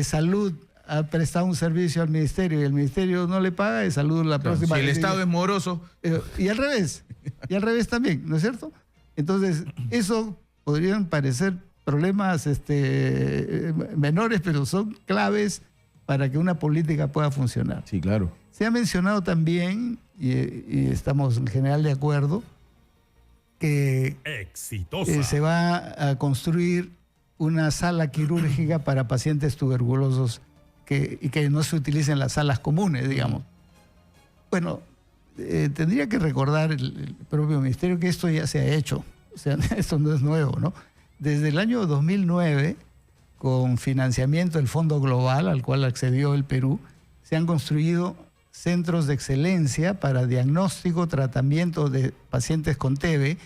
salud ha prestado un servicio al ministerio y el ministerio no le paga, salud la próxima... Si el Estado es moroso. Y al revés también, ¿no es cierto? Entonces, eso podrían parecer problemas menores, pero son claves para que una política pueda funcionar. Sí, claro. Se ha mencionado también, y estamos en general de acuerdo, que se va a construir una sala quirúrgica para pacientes tuberculosos y que no se utilicen las salas comunes, digamos. Bueno, tendría que recordar el propio ministerio que esto ya se ha hecho. O sea, esto no es nuevo, ¿no? Desde el año 2009, con financiamiento del Fondo Global al cual accedió el Perú, se han construido centros de excelencia para diagnóstico, tratamiento de pacientes con TB,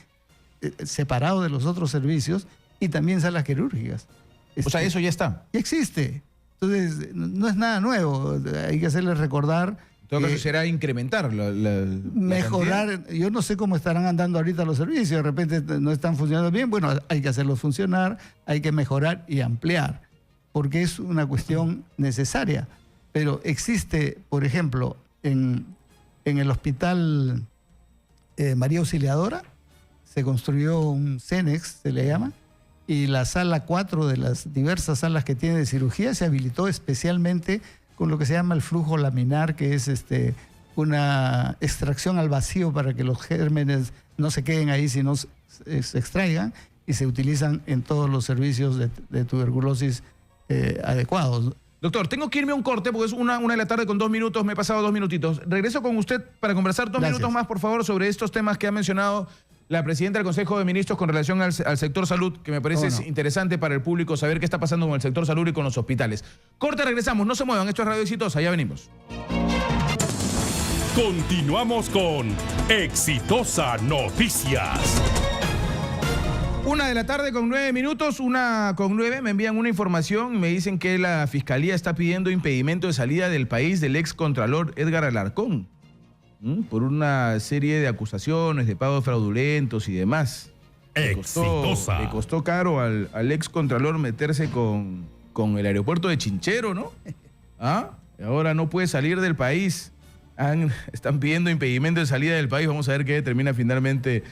separados de los otros servicios, y también salas quirúrgicas. O sea, eso ya está. Ya existe. Entonces, no es nada nuevo. Hay que hacerles recordar. En todo caso, será incrementar mejorar. cantidad. Yo no sé cómo estarán andando ahorita los servicios. De repente no están funcionando bien. Bueno, hay que hacerlos funcionar, hay que mejorar y ampliar, porque es una cuestión necesaria. Pero existe, por ejemplo, en el hospital María Auxiliadora, se construyó un CENEX, se le llama, y la sala 4 de las diversas salas que tiene de cirugía se habilitó especialmente con lo que se llama el flujo laminar, que es una extracción al vacío para que los gérmenes no se queden ahí, sino se extraigan, y se utilizan en todos los servicios de tuberculosis adecuados. Doctor, tengo que irme a un corte porque es una de la tarde con 2 minutos, me he pasado 2 minutitos. Regreso con usted para conversar 2 minutos más, por favor, sobre estos temas que ha mencionado la presidenta del Consejo de Ministros con relación al sector salud, que me parece interesante para el público saber qué está pasando con el sector salud y con los hospitales. Corte, regresamos, no se muevan, esto es Radio Exitosa, ya venimos. Continuamos con Exitosa Noticias. 1 de la tarde con 9 minutos, 1:09, me envían una información, me dicen que la Fiscalía está pidiendo impedimento de salida del país del ex contralor Edgar Alarcón, por una serie de acusaciones de pagos fraudulentos y demás. Exitosa. Le costó caro al ex contralor meterse con el aeropuerto de Chinchero, ¿no? Ahora no puede salir del país. Están pidiendo impedimento de salida del país. Vamos a ver qué determina finalmente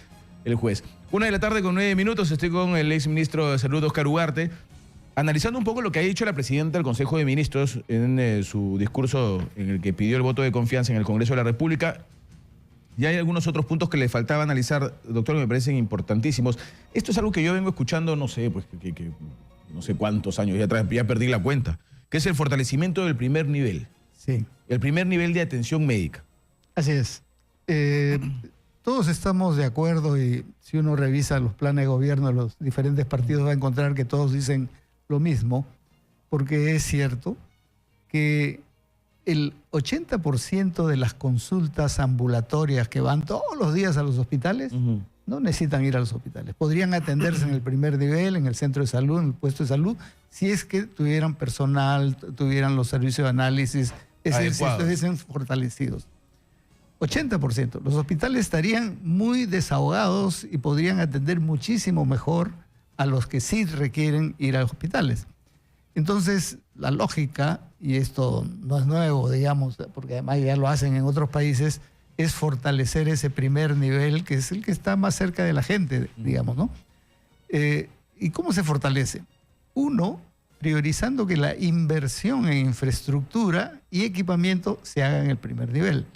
el juez. 1 de la tarde con 9 minutos. Estoy con el ex ministro de Salud, Oscar Ugarte, analizando un poco lo que ha dicho la presidenta del Consejo de Ministros en su discurso en el que pidió el voto de confianza en el Congreso de la República. Y hay algunos otros puntos que le faltaba analizar, doctor, que me parecen importantísimos. Esto es algo que yo vengo escuchando, no sé, pues que no sé cuántos años ya perdí la cuenta, que es el fortalecimiento del primer nivel. Sí. El primer nivel de atención médica. Así es. Todos estamos de acuerdo, y si uno revisa los planes de gobierno de los diferentes partidos va a encontrar que todos dicen lo mismo, porque es cierto que el 80% de las consultas ambulatorias que van todos los días a los hospitales no necesitan ir a los hospitales. Podrían atenderse en el primer nivel, en el centro de salud, en el puesto de salud, si es que tuvieran personal, tuvieran los servicios de análisis, es decir, si estuviesen fortalecidos. 80%. Los hospitales estarían muy desahogados y podrían atender muchísimo mejor a los que sí requieren ir a los hospitales. Entonces, la lógica, y esto no es nuevo, digamos, porque además ya lo hacen en otros países, es fortalecer ese primer nivel, que es el que está más cerca de la gente, digamos, ¿no? ¿Y cómo se fortalece? Uno, priorizando que la inversión en infraestructura y equipamiento se haga en el primer nivel.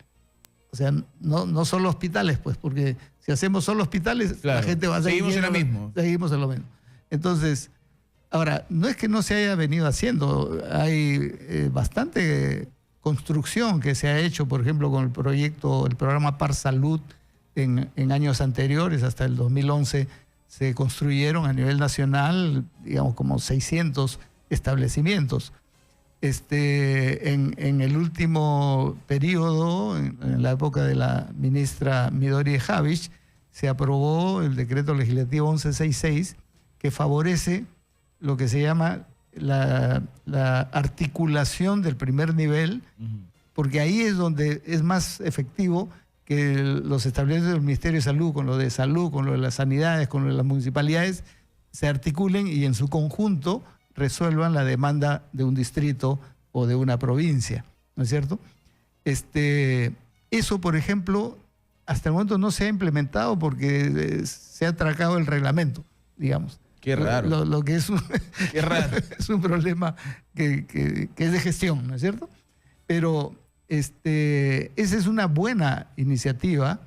O sea, no solo hospitales, pues, porque si hacemos solo hospitales, claro, la gente va a seguir... Seguimos en lo mismo. Seguimos en lo mismo. Entonces, ahora, no es que no se haya venido haciendo, hay bastante construcción que se ha hecho, por ejemplo, con el programa Par Salud en años anteriores, hasta el 2011, se construyeron a nivel nacional, digamos, como 600 establecimientos. En el último periodo, en la época de la ministra Midori Javich, se aprobó el decreto legislativo 1166, que favorece lo que se llama la articulación del primer nivel, porque ahí es donde es más efectivo que los establecimientos del Ministerio de Salud, con lo de salud, con lo de las sanidades, con lo de las municipalidades, se articulen y en su conjunto resuelvan la demanda de un distrito o de una provincia, ¿no es cierto? Eso, por ejemplo, hasta el momento no se ha implementado porque se ha atracado el reglamento, digamos. Qué raro. Lo que es un, Qué raro. es un problema que es de gestión, ¿no es cierto? Pero esa es una buena iniciativa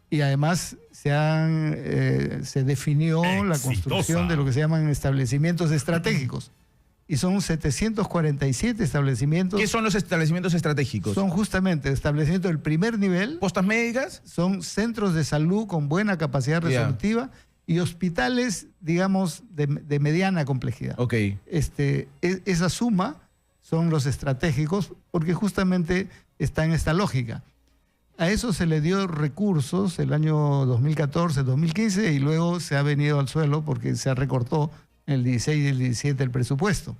y además se definió la construcción de lo que se llaman establecimientos estratégicos. Y son 747 establecimientos. ¿Qué son los establecimientos estratégicos? Son justamente establecimientos del primer nivel. ¿Postas médicas? Son centros de salud con buena capacidad resolutiva y hospitales, digamos, de mediana complejidad. Ok. Esa suma son los estratégicos porque justamente está en esta lógica. A eso se le dio recursos el año 2014, 2015 y luego se ha venido al suelo porque se recortó en el 16 y el 17 el presupuesto.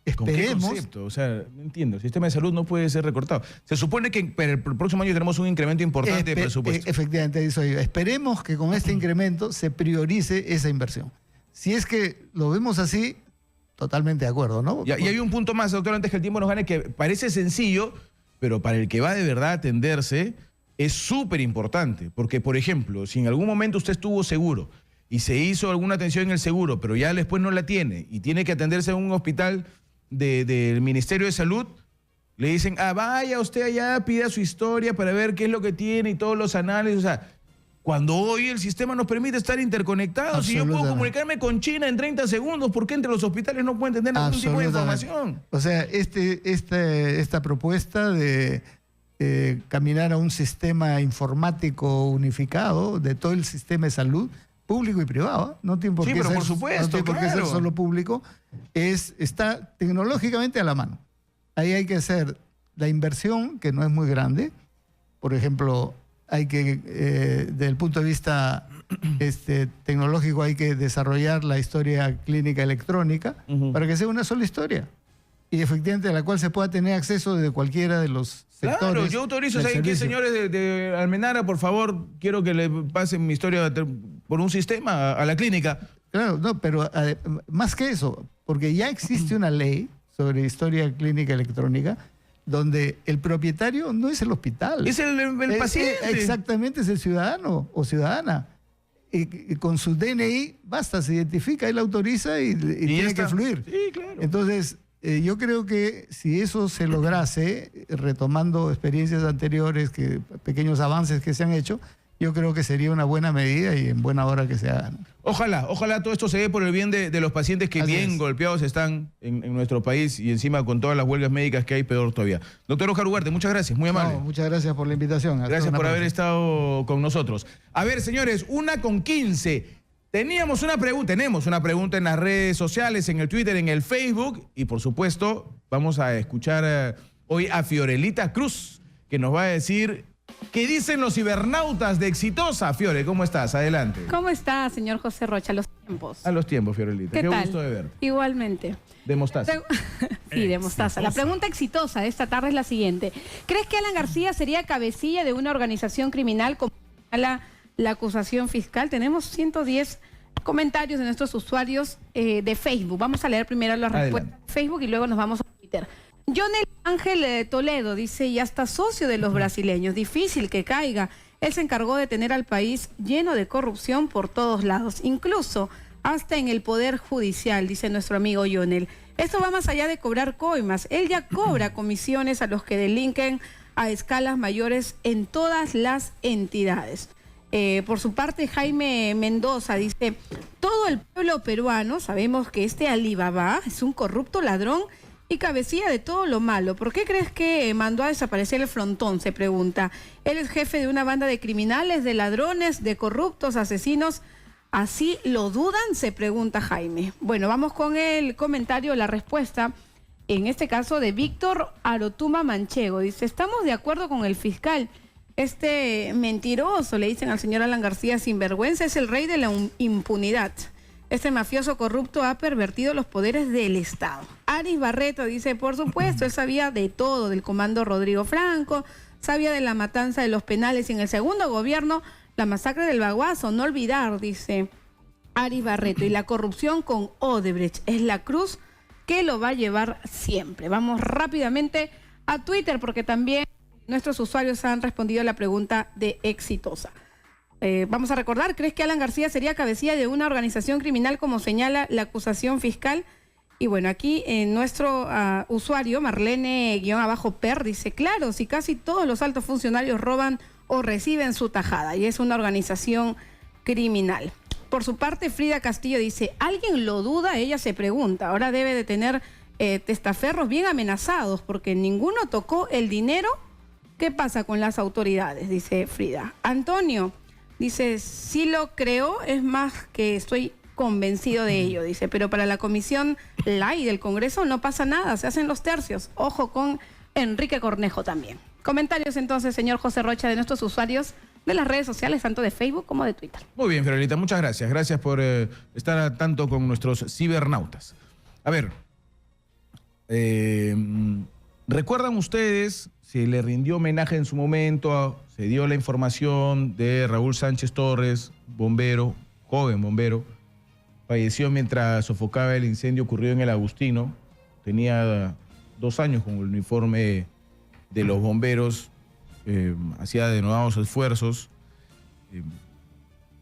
Esperemos... ¿Con qué concepto? O sea, no entiendo. El sistema de salud no puede ser recortado. Se supone que para el próximo año tenemos un incremento importante de presupuesto. Efectivamente, eso digo. Esperemos que con este incremento se priorice esa inversión. Si es que lo vemos así, totalmente de acuerdo, ¿no? Y hay un punto más, doctor, antes que el tiempo nos gane, que parece sencillo, pero para el que va de verdad a atenderse es súper importante. Porque, por ejemplo, si en algún momento usted estuvo seguro y se hizo alguna atención en el seguro, pero ya después no la tiene y tiene que atenderse en un hospital del Ministerio de Salud, le dicen, vaya usted allá, pida su historia para ver qué es lo que tiene y todos los análisis. O sea, cuando hoy el sistema nos permite estar interconectados, si yo puedo comunicarme con China en 30 segundos, ¿por qué entre los hospitales no pueden tener ningún tipo de información? O sea, esta propuesta de caminar a un sistema informático unificado de todo el sistema de salud, público y privado, no tiene por qué ser, por supuesto, no tiene por qué ser solo público, está tecnológicamente a la mano. Ahí hay que hacer la inversión, que no es muy grande. Por ejemplo, hay que, desde el punto de vista tecnológico, hay que desarrollar la historia clínica electrónica para que sea una sola historia y efectivamente a la cual se pueda tener acceso desde cualquiera de los sectores. Claro, yo autorizo, ¿saben qué, señores de Almenara? Por favor, quiero que le pasen mi historia por un sistema a la clínica. Claro, no, pero más que eso, porque ya existe una ley sobre historia clínica electrónica donde el propietario no es el hospital. Es el paciente. Exactamente, es el ciudadano o ciudadana. Y con su DNI basta, se identifica, él autoriza y tiene que fluir. Sí, claro. Entonces, yo creo que si eso se lograse, retomando experiencias anteriores, pequeños avances que se han hecho, yo creo que sería una buena medida y en buena hora que se hagan. Ojalá todo esto se dé por el bien de los pacientes que bien golpeados están en nuestro país y encima con todas las huelgas médicas que hay, peor todavía. Doctor Oscar Ugarte, muchas gracias, muy amable. Muchas gracias por la invitación. Gracias por haber estado con nosotros. A ver, señores, 1:15. Tenemos una pregunta en las redes sociales, en el Twitter, en el Facebook y por supuesto vamos a escuchar hoy a Fiorelita Cruz, que nos va a decir qué dicen los cibernautas de Exitosa. Fiore, ¿cómo estás? Adelante. ¿Cómo está, señor José Rocha? A los tiempos. A los tiempos, Fiorelita. ¿Qué tal? Gusto de verte. Igualmente. De mostaza. Sí, de mostaza. La pregunta exitosa de esta tarde es la siguiente. ¿Crees que Alan García sería cabecilla de una organización criminal como la acusación fiscal? Tenemos 110 comentarios de nuestros usuarios de Facebook. Vamos a leer primero las respuestas de Facebook y luego nos vamos a Twitter. Jonel Ángel Toledo dice, ya está socio de los brasileños, difícil que caiga. Él se encargó de tener al país lleno de corrupción por todos lados, incluso hasta en el Poder Judicial, dice nuestro amigo Jonel. Esto va más allá de cobrar coimas. Él ya cobra comisiones a los que delinquen a escalas mayores en todas las entidades. Por su parte, Jaime Mendoza dice, todo el pueblo peruano sabemos que este Alibaba es un corrupto ladrón y cabecilla de todo lo malo. ¿Por qué crees que mandó a desaparecer el frontón? Se pregunta. Él es jefe de una banda de criminales, de ladrones, de corruptos, asesinos. ¿Así lo dudan? Se pregunta Jaime. Bueno, vamos con el comentario, la respuesta, en este caso de Víctor Arotuma Manchego. Dice, estamos de acuerdo con el fiscal. Este mentiroso, le dicen al señor Alan García, sinvergüenza, es el rey de la impunidad. Este mafioso corrupto ha pervertido los poderes del Estado. Aris Barreto dice, por supuesto, él sabía de todo, del comando Rodrigo Franco, sabía de la matanza de los penales y en el segundo gobierno, la masacre del Baguazo, no olvidar, dice Aris Barreto. Y la corrupción con Odebrecht es la cruz que lo va a llevar siempre. Vamos rápidamente a Twitter porque también nuestros usuarios han respondido a la pregunta de Exitosa. Vamos a recordar, ¿crees que Alan García sería cabecilla de una organización criminal como señala la acusación fiscal? Y bueno, aquí nuestro usuario, Marlene-Per, dice, claro, si casi todos los altos funcionarios roban o reciben su tajada y es una organización criminal. Por su parte, Frida Castillo dice, ¿alguien lo duda? Ella se pregunta, ahora debe de tener testaferros bien amenazados porque ninguno tocó el dinero. ¿Qué pasa con las autoridades? Dice Frida. Antonio dice, sí lo creo, es más que estoy convencido de ello, dice, pero para la comisión LAI del Congreso no pasa nada, se hacen los tercios. Ojo con Enrique Cornejo también. Comentarios entonces, señor José Rocha, de nuestros usuarios de las redes sociales, tanto de Facebook como de Twitter. Muy bien, Fiorelita, muchas gracias. Gracias por estar al tanto con nuestros cibernautas. A ver, ¿recuerdan ustedes? Se le rindió homenaje en su momento, se dio la información de Raúl Sánchez Torres, bombero, joven bombero, falleció mientras sofocaba el incendio ocurrido en el Agustino. Tenía 2 años con el uniforme de los bomberos, hacía denodados esfuerzos.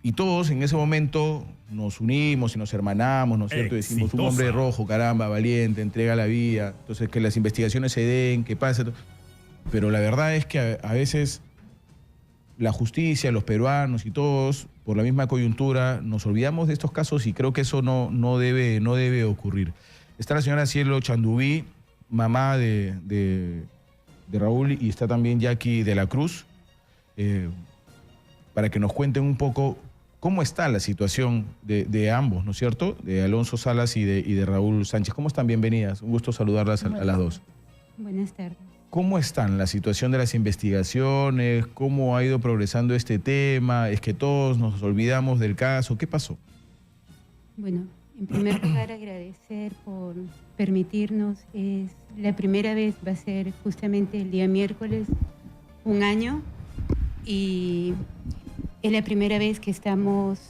Y todos en ese momento nos unimos y nos hermanamos, ¿no es cierto? Decimos, un hombre rojo, caramba, valiente, entrega la vida. Entonces, que las investigaciones se den, que pase. Pero la verdad es que a veces la justicia, los peruanos y todos, por la misma coyuntura, nos olvidamos de estos casos y creo que eso no debe ocurrir. Está la señora Cielo Chandubí, mamá de Raúl, y está también Jackie de la Cruz, para que nos cuenten un poco cómo está la situación de ambos, ¿no es cierto? De Alonso Salas y de Raúl Sánchez. ¿Cómo están? Bienvenidas. Un gusto saludarlas a las dos. Buenas tardes. ¿Cómo están la situación de las investigaciones? ¿Cómo ha ido progresando este tema? ¿Es que todos nos olvidamos del caso? ¿Qué pasó? Bueno, en primer lugar agradecer por permitirnos. Es la primera vez, va a ser justamente el día miércoles, 1 año, y es la primera vez que estamos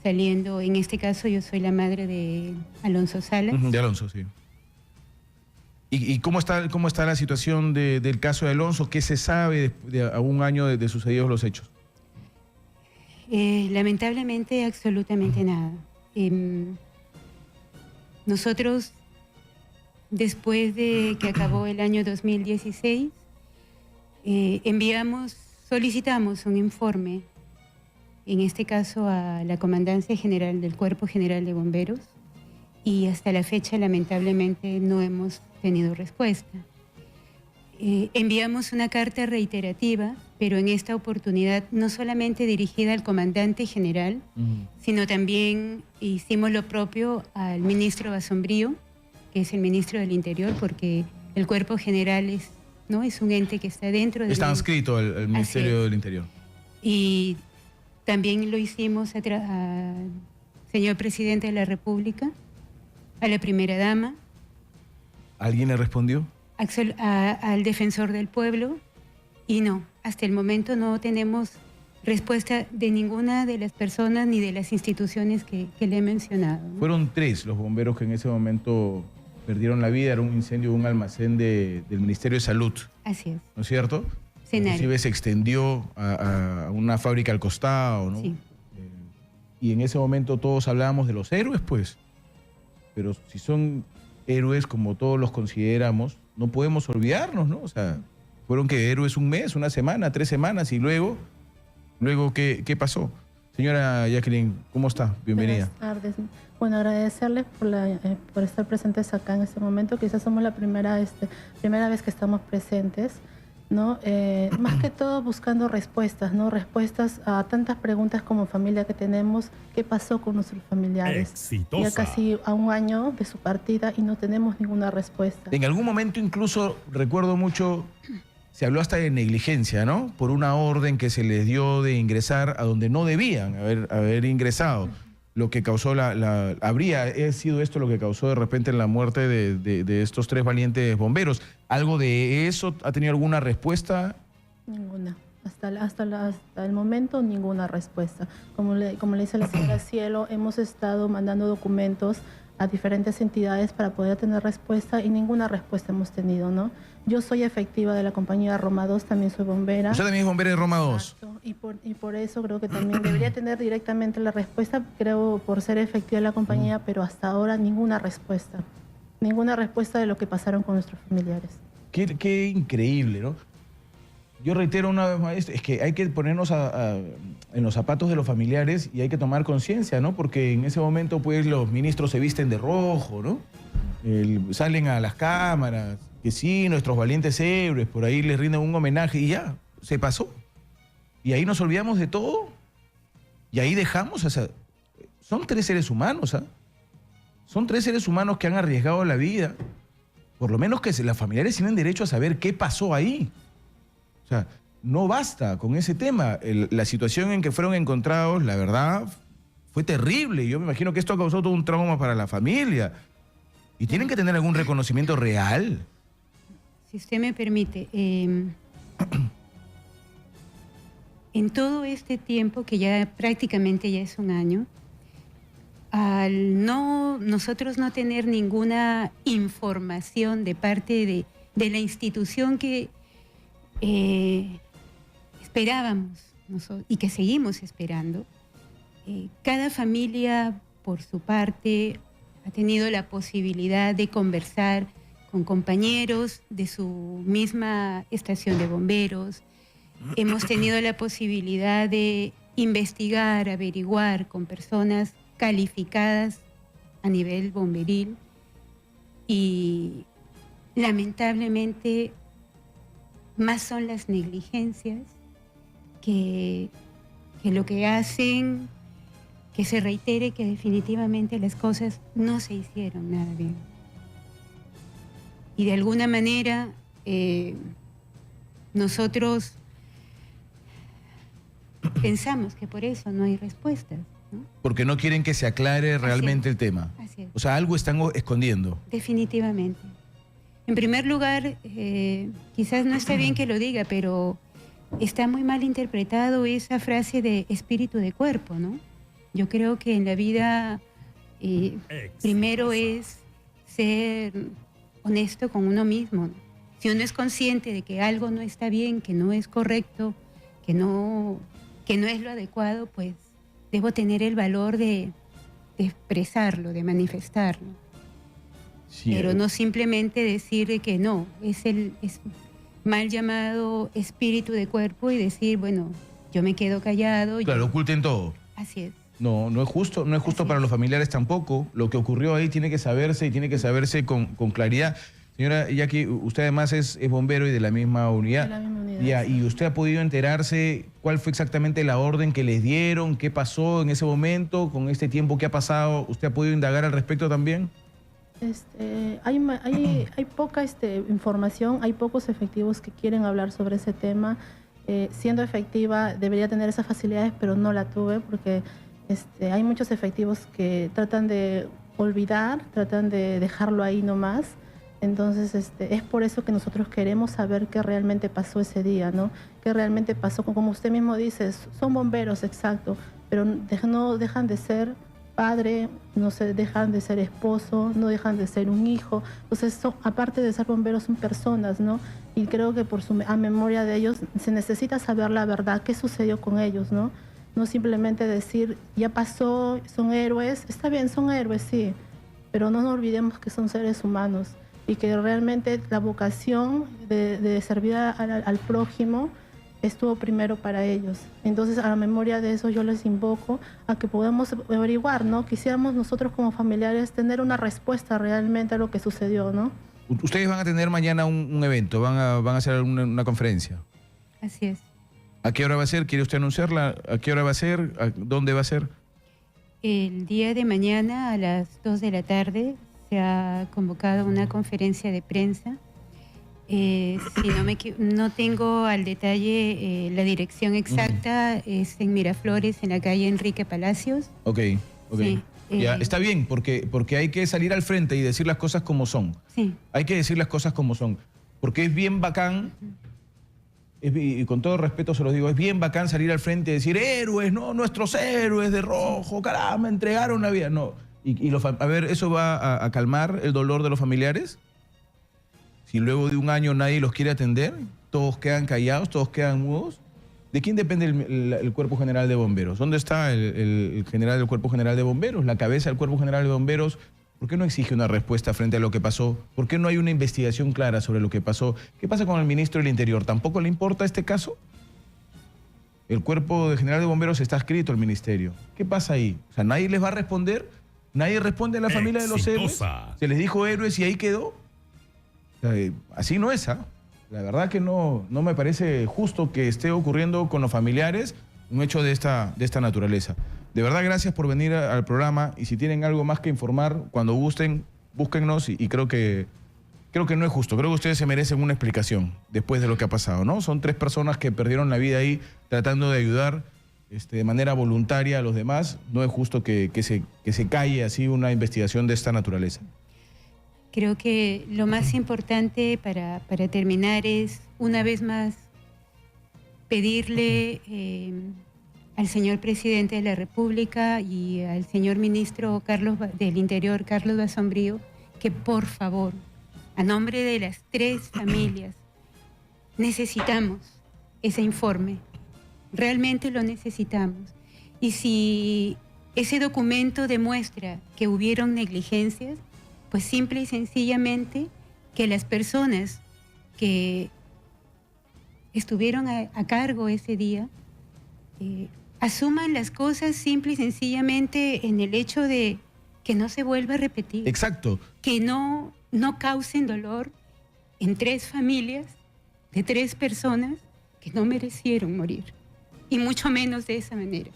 saliendo. En este caso yo soy la madre de Alonso Salas. De Alonso, sí. ¿Y cómo está la situación del caso de Alonso? ¿Qué se sabe a 1 año de sucedidos los hechos? Lamentablemente, absolutamente nada. Nosotros, después de que acabó el año 2016, solicitamos un informe, en este caso a la Comandancia General del Cuerpo General de Bomberos, y hasta la fecha, lamentablemente, no hemos tenido respuesta. Enviamos una carta reiterativa, pero en esta oportunidad no solamente dirigida al comandante general, sino también hicimos lo propio al ministro Basombrío, que es el ministro del Interior, porque el Cuerpo General es un ente que está dentro de... Está adscrito al Ministerio del Interior. Y también lo hicimos al señor presidente de la República, a la primera dama. ¿Alguien le respondió? Al defensor del pueblo, y no, hasta el momento no tenemos respuesta de ninguna de las personas ni de las instituciones que le he mencionado, ¿no? Fueron 3 los bomberos que en ese momento perdieron la vida. Era un incendio de un almacén del Ministerio de Salud. Así es. ¿No es cierto? Cenario. Inclusive se extendió a una fábrica al costado, ¿no? Sí. Y en ese momento todos hablábamos de los héroes, pues. Pero si son héroes como todos los consideramos, no podemos olvidarnos, ¿no? O sea, fueron que héroes un mes, una semana, 3 semanas y luego ¿qué pasó? Señora Jacqueline, ¿cómo está? Bienvenida. Buenas tardes. Bueno, agradecerles por estar presentes acá en este momento. Quizás somos la primera vez que estamos presentes, ¿no? Más que todo buscando respuestas, ¿no? Respuestas a tantas preguntas como familia que tenemos. ¿Qué pasó con nuestros familiares? Exitosa. Ya casi a un año de su partida y no tenemos ninguna respuesta. En algún momento incluso, recuerdo mucho, se habló hasta de negligencia, ¿no? Por una orden que se les dio de ingresar a donde no debían haber ingresado. Lo que causó habría sido esto lo que causó de repente la muerte de estos 3 valientes bomberos. ¿Algo de eso ha tenido alguna respuesta? Ninguna. Hasta el momento, ninguna respuesta. Como le dice la señora Cielo, hemos estado mandando documentos a diferentes entidades para poder tener respuesta y ninguna respuesta hemos tenido, ¿no? Yo soy efectiva de la compañía Roma 2, también soy bombera. ¿Usted también es bombera de Roma 2? Y por eso creo que también debería tener directamente la respuesta, creo, por ser efectiva de la compañía, pero hasta ahora ninguna respuesta. Ninguna respuesta de lo que pasaron con nuestros familiares. Qué increíble, ¿no? Yo reitero una vez más, es que hay que ponernos en los zapatos de los familiares y hay que tomar conciencia, ¿no? Porque en ese momento, pues, los ministros se visten de rojo, ¿no? Salen a las cámaras, que sí, nuestros valientes héroes, por ahí les rinden un homenaje y ya, se pasó. Y ahí nos olvidamos de todo y ahí dejamos, o sea, son 3 seres humanos, ¿ah? Son 3 seres humanos que han arriesgado la vida. Por lo menos que las familiares tienen derecho a saber qué pasó ahí. O sea, no basta con ese tema. La situación en que fueron encontrados, la verdad, fue terrible. Yo me imagino que esto ha causado todo un trauma para la familia. Y tienen que tener algún reconocimiento real. Si usted me permite, en todo este tiempo, que ya prácticamente ya es un año, al nosotros no tener ninguna información de parte de la institución que esperábamos y que seguimos esperando, cada familia por su parte ha tenido la posibilidad de conversar con compañeros de su misma estación de bomberos. Hemos tenido la posibilidad de investigar, averiguar con personas calificadas a nivel bomberil y lamentablemente más son las negligencias que lo que hacen que se reitere que definitivamente las cosas no se hicieron nada bien. Y de alguna manera nosotros pensamos que por eso no hay respuestas, ¿no? Porque no quieren que se aclare realmente el tema. Así es. O sea, algo están escondiendo. Definitivamente. En primer lugar, quizás no está bien que lo diga, pero está muy mal interpretado esa frase de espíritu de cuerpo, ¿no? Yo creo que en la vida primero es ser honesto con uno mismo, ¿no? Si uno es consciente de que algo no está bien, que no es correcto, que no es lo adecuado, pues debo tener el valor de expresarlo, de manifestarlo. Sí, pero no simplemente decir que no, es mal llamado espíritu de cuerpo y decir, bueno, yo me quedo callado. Claro, oculten todo. Así es. No es justo para los familiares tampoco. Lo que ocurrió ahí tiene que saberse y tiene que saberse con claridad. Señora Jackie, usted además es bombero y de la misma unidad. De la misma unidad. Ya, sí. ¿Y usted ha podido enterarse cuál fue exactamente la orden que les dieron? ¿Qué pasó en ese momento con este tiempo que ha pasado? ¿Usted ha podido indagar al respecto también? Hay poca información, hay pocos efectivos que quieren hablar sobre ese tema. Siendo efectiva debería tener esas facilidades, pero no la tuve porque hay muchos efectivos que tratan de olvidar, tratan de dejarlo ahí nomás. Entonces, es por eso que nosotros queremos saber qué realmente pasó ese día, ¿no? Qué realmente pasó, como usted mismo dice, son bomberos, exacto, pero no dejan de ser padre, no se dejan de ser esposo, no dejan de ser un hijo. Entonces, aparte de ser bomberos, son personas, ¿no? Y creo que a memoria de ellos se necesita saber la verdad, qué sucedió con ellos, ¿no? No simplemente decir, ya pasó, son héroes. Está bien, son héroes, sí, pero no nos olvidemos que son seres humanos y que realmente la vocación de servir al prójimo estuvo primero para ellos. Entonces, a la memoria de eso, yo les invoco a que podamos averiguar, ¿no? Quisiéramos nosotros como familiares tener una respuesta realmente a lo que sucedió, ¿no? Ustedes van a tener mañana un evento, van a hacer una conferencia. Así es. ¿A qué hora va a ser? ¿Quiere usted anunciarla? ¿A qué hora va a ser? ¿Dónde va a ser? El día de mañana a las 2 de la tarde se ha convocado una conferencia de prensa. Si no tengo al detalle la dirección exacta, es en Miraflores, en la calle Enrique Palacios. Ok. Sí, ya, está bien, porque hay que salir al frente y decir las cosas como son. Sí. Hay que decir las cosas como son. Porque es bien bacán, y con todo respeto se los digo, es bien bacán salir al frente y decir, héroes, no, nuestros héroes de rojo, caramba, entregaron la vida. No. A ver, ¿eso va a calmar el dolor de los familiares? Si luego de un año nadie los quiere atender, todos quedan callados, todos quedan mudos. ¿De quién depende el Cuerpo General de Bomberos? ¿Dónde está el general del Cuerpo General de Bomberos? La cabeza del Cuerpo General de Bomberos. ¿Por qué no exige una respuesta frente a lo que pasó? ¿Por qué no hay una investigación clara sobre lo que pasó? ¿Qué pasa con el ministro del Interior? ¿Tampoco le importa este caso? El Cuerpo General de Bomberos está adscrito al ministerio. ¿Qué pasa ahí? O sea, ¿nadie les va a responder? ¿Nadie responde a la familia de los héroes? ¿Se les dijo héroes y ahí quedó? O sea, así no es, ¿ah? La verdad que no me parece justo que esté ocurriendo con los familiares un hecho de esta naturaleza. De verdad, gracias por venir al programa, y si tienen algo más que informar, cuando gusten, búsquennos, y creo que no es justo. Creo que ustedes se merecen una explicación después de lo que ha pasado, ¿no? Son 3 personas que perdieron la vida ahí tratando de ayudar de manera voluntaria a los demás. No es justo que se calle así una investigación de esta naturaleza. Creo que lo más importante para terminar es, una vez más, pedirle al señor presidente de la República y al señor ministro del Interior, Carlos Basombrío, que por favor, a nombre de las 3 familias, necesitamos ese informe. Realmente lo necesitamos. Y si ese documento demuestra que hubieron negligencias, pues simple y sencillamente que las personas que estuvieron a cargo ese día asuman las cosas simple y sencillamente en el hecho de que no se vuelva a repetir. Exacto. Que no causen dolor en 3 familias de 3 personas que no merecieron morir, y mucho menos de esa manera.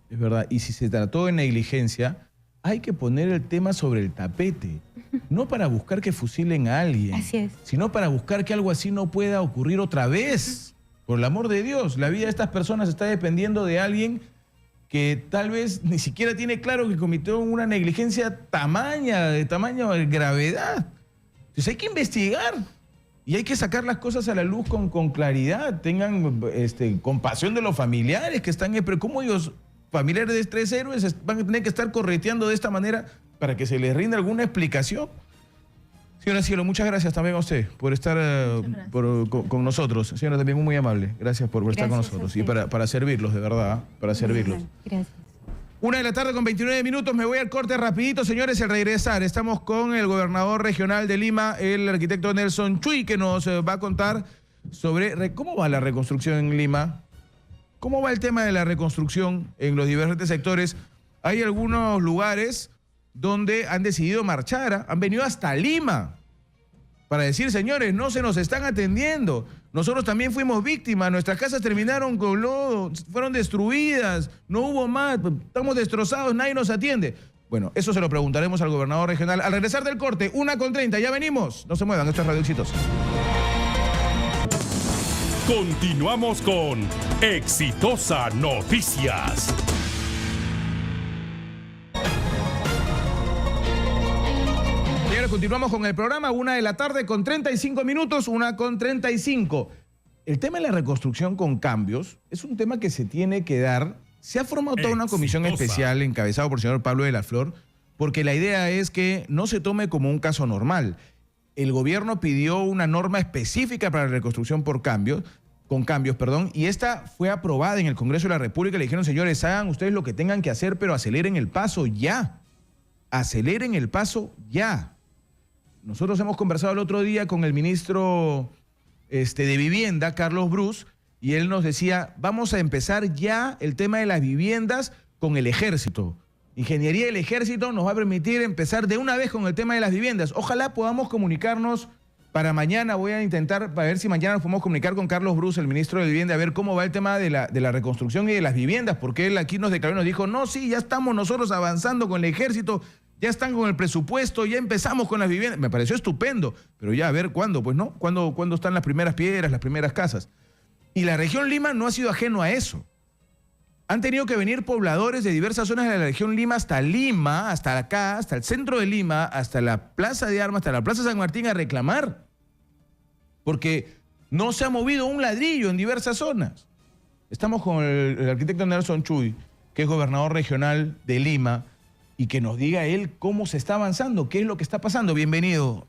Es verdad, y si se trató de negligencia, hay que poner el tema sobre el tapete, no para buscar que fusilen a alguien, así es, sino para buscar que algo así no pueda ocurrir otra vez. Por el amor de Dios, la vida de estas personas está dependiendo de alguien que tal vez ni siquiera tiene claro que cometió una negligencia de tamaño de gravedad. Entonces hay que investigar y hay que sacar las cosas a la luz con claridad. Tengan compasión de los familiares que están... Pero ¿cómo ellos, familiares de 3 héroes, van a tener que estar correteando de esta manera para que se les rinda alguna explicación? Señora Cielo, muchas gracias también a usted por estar con nosotros. Señora, también muy amable. Gracias por estar con nosotros y para servirlos, de verdad, para servirlos. Gracias. 1:29 p.m. Me voy al corte rapidito, señores. Al regresar estamos con el gobernador regional de Lima, el arquitecto Nelson Chuy, que nos va a contar sobre cómo va la reconstrucción en Lima, cómo va el tema de la reconstrucción en los diferentes sectores. Hay algunos lugares donde han decidido marchar, han venido hasta Lima para decir, señores, no se nos están atendiendo. Nosotros también fuimos víctimas, nuestras casas terminaron con lodo, fueron destruidas, no hubo más, estamos destrozados, nadie nos atiende. Bueno, eso se lo preguntaremos al gobernador regional al regresar del corte. 1:30, ya venimos. No se muevan, esto es Radio Exitosa. Continuamos con Exitosa Noticias. señores, continuamos con el programa. 1 de la tarde con 35 minutos, 1:35. El tema de la reconstrucción con cambios es un tema que se tiene que dar. Se ha formado toda una comisión especial encabezada por el señor Pablo de la Flor, porque la idea es que no se tome como un caso normal. El gobierno pidió una norma específica para la reconstrucción con cambios, y esta fue aprobada en el Congreso de la República. Le dijeron, señores, hagan ustedes lo que tengan que hacer, pero aceleren el paso ya. Aceleren el paso ya. Nosotros hemos conversado el otro día con el ministro de Vivienda, Carlos Brus, y él nos decía, vamos a empezar ya el tema de las viviendas con el ejército. Ingeniería del ejército nos va a permitir empezar de una vez con el tema de las viviendas. Ojalá podamos comunicarnos para mañana. Voy a intentar para ver si mañana nos podemos comunicar con Carlos Brus, el ministro de Vivienda, a ver cómo va el tema de la reconstrucción y de las viviendas, porque él aquí nos declaró y nos dijo, no, sí, ya estamos nosotros avanzando con el ejército, ya están con el presupuesto, ya empezamos con las viviendas. Me pareció estupendo, pero ya a ver cuándo, pues no, cuándo están las primeras piedras, las primeras casas. Y la región Lima no ha sido ajeno a eso. Han tenido que venir pobladores de diversas zonas de la región Lima, hasta acá, hasta el centro de Lima, hasta la Plaza de Armas, hasta la Plaza San Martín a reclamar. Porque no se ha movido un ladrillo en diversas zonas. Estamos con el arquitecto Nelson Chuy, que es gobernador regional de Lima, y que nos diga él cómo se está avanzando, qué es lo que está pasando. Bienvenido,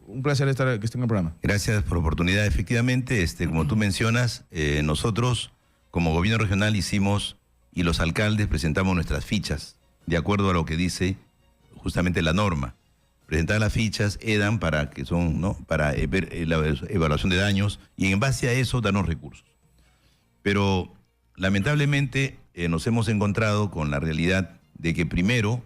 un placer que esté en el programa. Gracias por la oportunidad. Efectivamente, como tú mencionas, nosotros como gobierno regional hicimos, y los alcaldes presentamos nuestras fichas, de acuerdo a lo que dice justamente la norma. Presentar las fichas, EDAN, para ver la evaluación de daños, y en base a eso darnos recursos. Pero lamentablemente nos hemos encontrado con la realidad de que primero,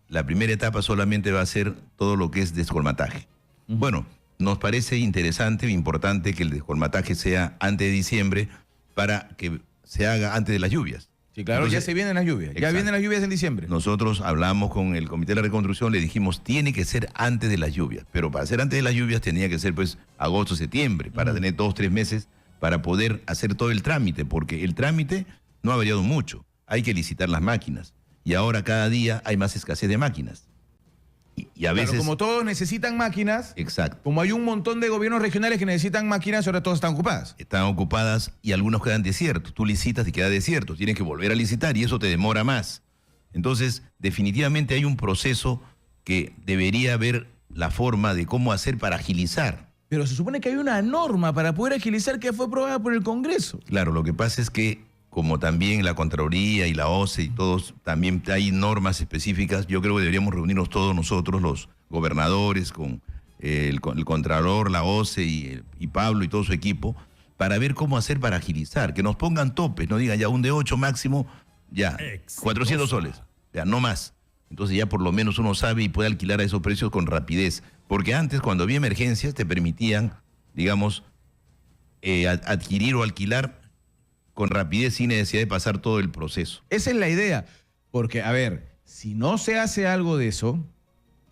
la primera etapa solamente va a ser todo lo que es descolmataje. Bueno, nos parece interesante e importante que el descolmataje sea antes de diciembre para que se haga antes de las lluvias. Sí, claro. Entonces, ya se vienen las lluvias. Exacto. Ya vienen las lluvias en diciembre. Nosotros hablamos con el Comité de la Reconstrucción, le dijimos, tiene que ser antes de las lluvias. Pero para ser antes de las lluvias tenía que ser pues agosto, septiembre, para tener 2 o 3 meses para poder hacer todo el trámite, porque el trámite no ha variado mucho. Hay que licitar las máquinas. Y ahora cada día hay más escasez de máquinas. Y a veces... Claro, como todos necesitan máquinas, exacto. Como hay un montón de gobiernos regionales que necesitan máquinas, ahora todas están ocupadas. Están ocupadas y algunos quedan desiertos. Tú licitas y queda desierto. Tienes que volver a licitar y eso te demora más. Entonces, definitivamente hay un proceso que debería ver la forma de cómo hacer para agilizar. Pero se supone que hay una norma para poder agilizar que fue aprobada por el Congreso. Claro, lo que pasa es que como también la Contraloría y la OCE y todos, también hay normas específicas. Yo creo que deberíamos reunirnos todos nosotros, los gobernadores, con el Contralor, la OCE y Pablo y todo su equipo, para ver cómo hacer para agilizar, que nos pongan topes, no digan ya un de 8 máximo, ya, 400 soles, ya no más. Entonces ya por lo menos uno sabe y puede alquilar a esos precios con rapidez. Porque antes, cuando había emergencias, te permitían, digamos, adquirir o alquilar con rapidez sin necesidad de pasar todo el proceso. Esa es la idea, porque, a ver, si no se hace algo de eso,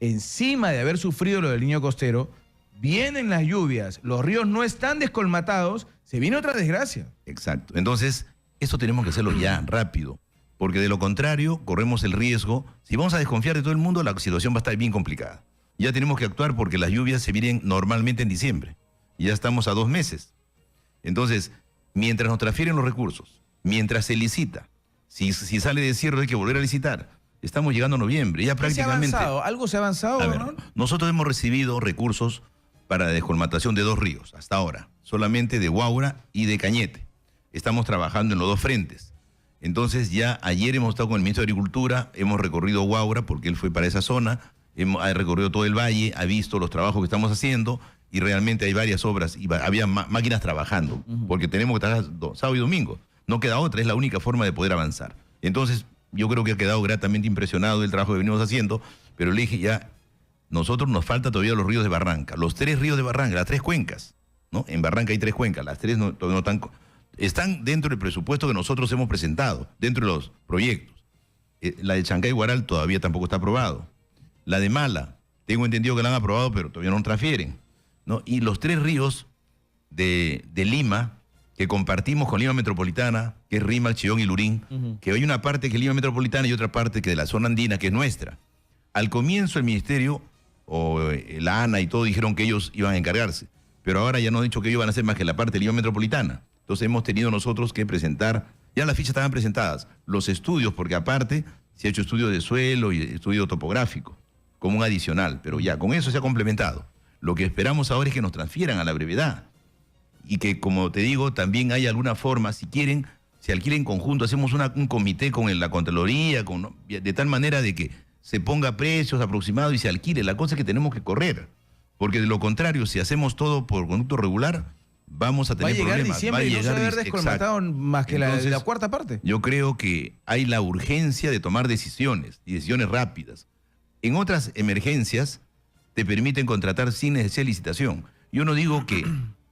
encima de haber sufrido lo del niño costero, vienen las lluvias, los ríos no están descolmatados, se viene otra desgracia. Exacto. Entonces, esto tenemos que hacerlo ya, rápido, porque de lo contrario, corremos el riesgo. Si vamos a desconfiar de todo el mundo, la situación va a estar bien complicada. Ya tenemos que actuar porque las lluvias se vienen normalmente en diciembre. Ya estamos a 2 meses. Entonces, mientras nos transfieren los recursos, mientras se licita, si sale de cierre hay que volver a licitar. Estamos llegando a noviembre, ya prácticamente... ¿Se ha avanzado? ¿Algo se ha avanzado? A ver, ¿no? Nosotros hemos recibido recursos para la descolmatación de 2 ríos, hasta ahora, solamente de Huaura y de Cañete. Estamos trabajando en los 2 frentes. Entonces ya ayer hemos estado con el ministro de Agricultura, hemos recorrido Huaura porque él fue para esa zona, ha recorrido todo el valle, ha visto los trabajos que estamos haciendo y realmente hay varias obras y había máquinas trabajando, porque tenemos que trabajar sábado y domingo. No queda otra, es la única forma de poder avanzar. Entonces, yo creo que ha quedado gratamente impresionado del trabajo que venimos haciendo, pero le dije ya, nosotros nos falta todavía los ríos de Barranca, los 3 ríos de Barranca, las 3 cuencas, ¿no? En Barranca hay 3 cuencas, las 3 todavía no están dentro del presupuesto que nosotros hemos presentado, dentro de los proyectos. La de Chancay Guaral todavía tampoco está aprobado. La de Mala, tengo entendido que la han aprobado, pero todavía no transfieren, ¿no? Y los 3 ríos de Lima, que compartimos con Lima Metropolitana, que es Rímac, Chillón y Lurín, que hay una parte que es Lima Metropolitana y otra parte que de la zona andina, que es nuestra. Al comienzo el ministerio o la ANA y todo dijeron que ellos iban a encargarse. Pero ahora ya no han dicho que ellos van a hacer más que la parte de Lima Metropolitana. Entonces hemos tenido nosotros que presentar, ya las fichas estaban presentadas, los estudios, porque aparte se ha hecho estudio de suelo y estudio topográfico, como un adicional, pero ya con eso se ha complementado. Lo que esperamos ahora es que nos transfieran a la brevedad y que, como te digo, también hay alguna forma, si quieren, se alquila en conjunto, hacemos un comité con la Contraloría, de tal manera de que se ponga precios aproximados y se alquile. La cosa es que tenemos que correr, porque de lo contrario, si hacemos todo por conducto regular, vamos a tener problemas. Diciembre y no se va a haber descolmatado más que Entonces, la cuarta parte. Yo creo que hay la urgencia de tomar decisiones, y decisiones rápidas. En otras emergencias te permiten contratar sin necesidad de licitación. Yo no digo que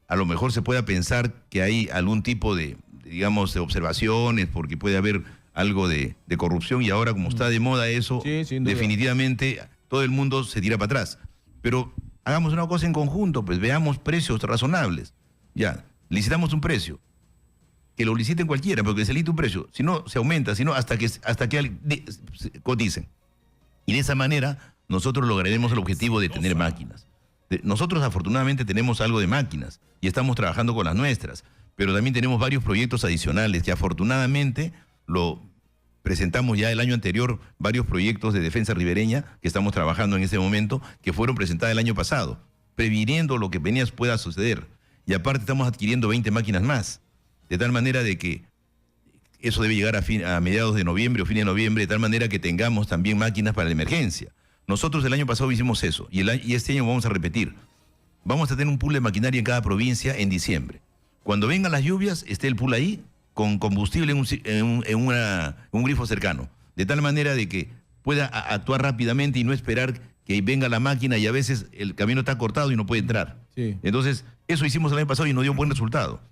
a lo mejor se pueda pensar que hay algún tipo de digamos, de observaciones, porque puede haber algo de corrupción, y ahora como está de moda eso, definitivamente todo el mundo se tira para atrás. Pero hagamos una cosa en conjunto, pues veamos precios razonables. Ya, licitamos un precio. Que lo liciten cualquiera, porque se licita un precio. Si no, se aumenta, si no, hasta que coticen. Y de esa manera nosotros lograremos el objetivo de tener máquinas. Nosotros afortunadamente tenemos algo de máquinas y estamos trabajando con las nuestras, pero también tenemos varios proyectos adicionales que afortunadamente lo presentamos ya el año anterior, varios proyectos de defensa ribereña que estamos trabajando en ese momento, que fueron presentados el año pasado, previniendo lo que pueda suceder. Y aparte estamos adquiriendo 20 máquinas más, de tal manera de que eso debe llegar a mediados de noviembre o fines de noviembre, de tal manera que tengamos también máquinas para la emergencia. Nosotros el año pasado hicimos eso y este año vamos a repetir. Vamos a tener un pool de maquinaria en cada provincia en diciembre. Cuando vengan las lluvias, esté el pool ahí con combustible en un grifo cercano, de tal manera de que pueda actuar rápidamente y no esperar que venga la máquina y a veces el camino está cortado y no puede entrar. Sí. Entonces, eso hicimos el año pasado y nos dio buen resultado.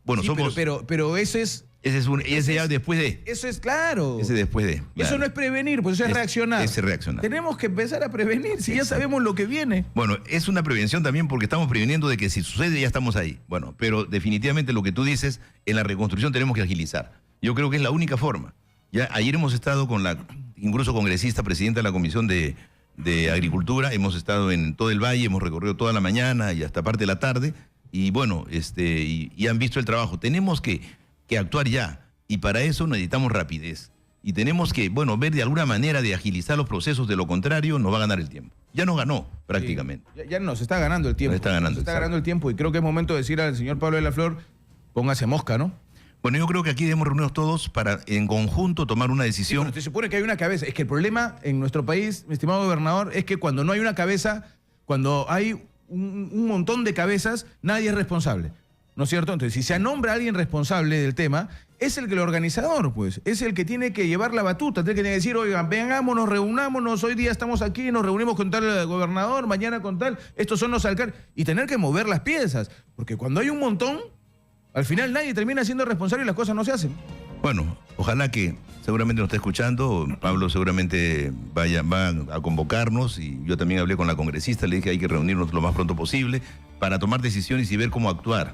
Bueno, sí, somos... Pero ese es... Ese ya después de... Eso es claro. Ese después de... Claro. Eso no es prevenir, pues eso es reaccionar. Es reaccionar. Tenemos que empezar a prevenir, si ya sabemos lo que viene. Bueno, es una prevención también porque estamos preveniendo de que si sucede ya estamos ahí. Bueno, pero definitivamente lo que tú dices, en la reconstrucción tenemos que agilizar. Yo creo que es la única forma. Ya ayer hemos estado con la incluso congresista, presidenta de la Comisión de Agricultura, hemos estado en todo el valle, hemos recorrido toda la mañana y hasta parte de la tarde, y bueno, y han visto el trabajo. Tenemos que actuar ya, y para eso necesitamos rapidez. Y tenemos que, bueno, ver de alguna manera de agilizar los procesos, de lo contrario nos va a ganar el tiempo. Ya nos ganó, prácticamente. Sí, ya nos está ganando el tiempo. Nos está ganando el tiempo, y creo que es momento de decir al señor Pablo de la Flor, póngase mosca, ¿no? Bueno, yo creo que aquí debemos reunirnos todos para en conjunto tomar una decisión. Sí, se supone que hay una cabeza. Es que el problema en nuestro país, mi estimado gobernador, es que cuando no hay una cabeza, cuando hay un montón de cabezas, nadie es responsable, ¿no es cierto? Entonces, si se nombra a alguien responsable del tema, es el organizador, pues. Es el que tiene que llevar la batuta, tiene que decir, oigan, vengámonos, reunámonos, hoy día estamos aquí, nos reunimos con tal gobernador, mañana con tal, estos son los alcaldes, y tener que mover las piezas, porque cuando hay un montón, al final nadie termina siendo responsable y las cosas no se hacen. Bueno, ojalá que seguramente nos esté escuchando, Pablo seguramente va a convocarnos, y yo también hablé con la congresista, le dije que hay que reunirnos lo más pronto posible para tomar decisiones y ver cómo actuar.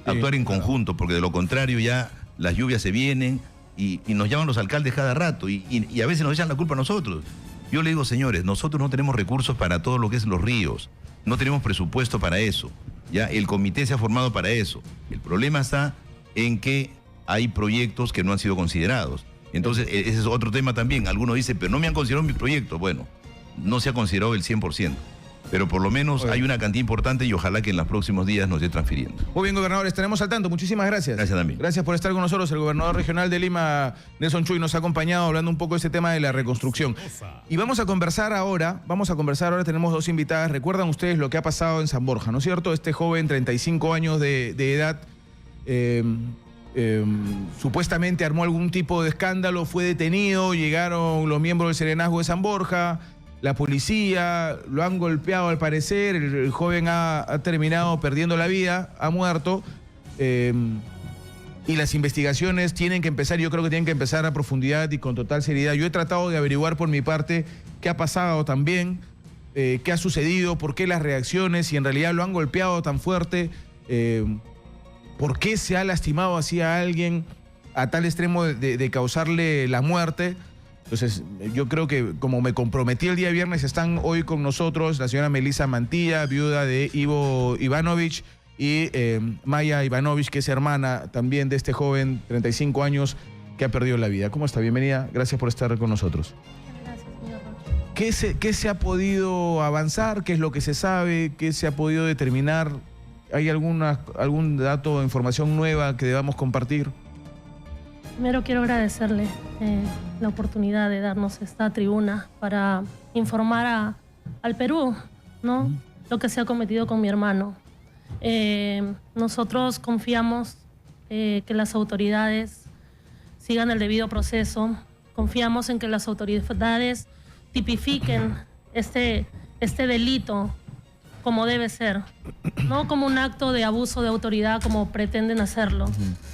Sí, actuar en conjunto, porque de lo contrario ya las lluvias se vienen y nos llaman los alcaldes cada rato y a veces nos echan la culpa a nosotros. Yo le digo, señores, nosotros no tenemos recursos para todo lo que es los ríos, no tenemos presupuesto para eso. Ya el comité se ha formado para eso. El problema está en que hay proyectos que no han sido considerados. Entonces, ese es otro tema también. Algunos dicen, pero no me han considerado mi proyecto. Bueno, no se ha considerado el 100%. Pero por lo menos hay una cantidad importante y ojalá que en los próximos días nos esté transfiriendo. Muy bien, gobernador, estaremos al tanto. Muchísimas gracias. Gracias también. Gracias por estar con nosotros. El gobernador regional de Lima, Nelson Chuy, nos ha acompañado hablando un poco de este tema de la reconstrucción. Y vamos a conversar ahora, tenemos dos invitadas. Recuerdan ustedes lo que ha pasado en San Borja, ¿no es cierto? Este joven, 35 años de edad, supuestamente armó algún tipo de escándalo, fue detenido, llegaron los miembros del Serenazgo de San Borja, la policía, lo han golpeado al parecer, el joven ha terminado perdiendo la vida, ha muerto, y las investigaciones tienen que empezar, yo creo que tienen que empezar a profundidad y con total seriedad. Yo he tratado de averiguar por mi parte qué ha pasado también, qué ha sucedido, por qué las reacciones, si en realidad lo han golpeado tan fuerte, por qué se ha lastimado así a alguien a tal extremo de causarle la muerte. Entonces, yo creo que como me comprometí el día viernes, están hoy con nosotros la señora Melissa Mantilla, viuda de Ivo Ivanovich, y Maya Ivanovich, que es hermana también de este joven, 35 años, que ha perdido la vida. ¿Cómo está? Bienvenida. Gracias por estar con nosotros. Gracias, señor Rocha. ¿Qué se ha podido avanzar? ¿Qué es lo que se sabe? ¿Qué se ha podido determinar? ¿Hay algún dato o información nueva que debamos compartir? Primero quiero agradecerle la oportunidad de darnos esta tribuna para informar al Perú, ¿no? Lo que se ha cometido con mi hermano. Nosotros confiamos que las autoridades sigan el debido proceso. Confiamos en que las autoridades tipifiquen este delito como debe ser, no como un acto de abuso de autoridad como pretenden hacerlo,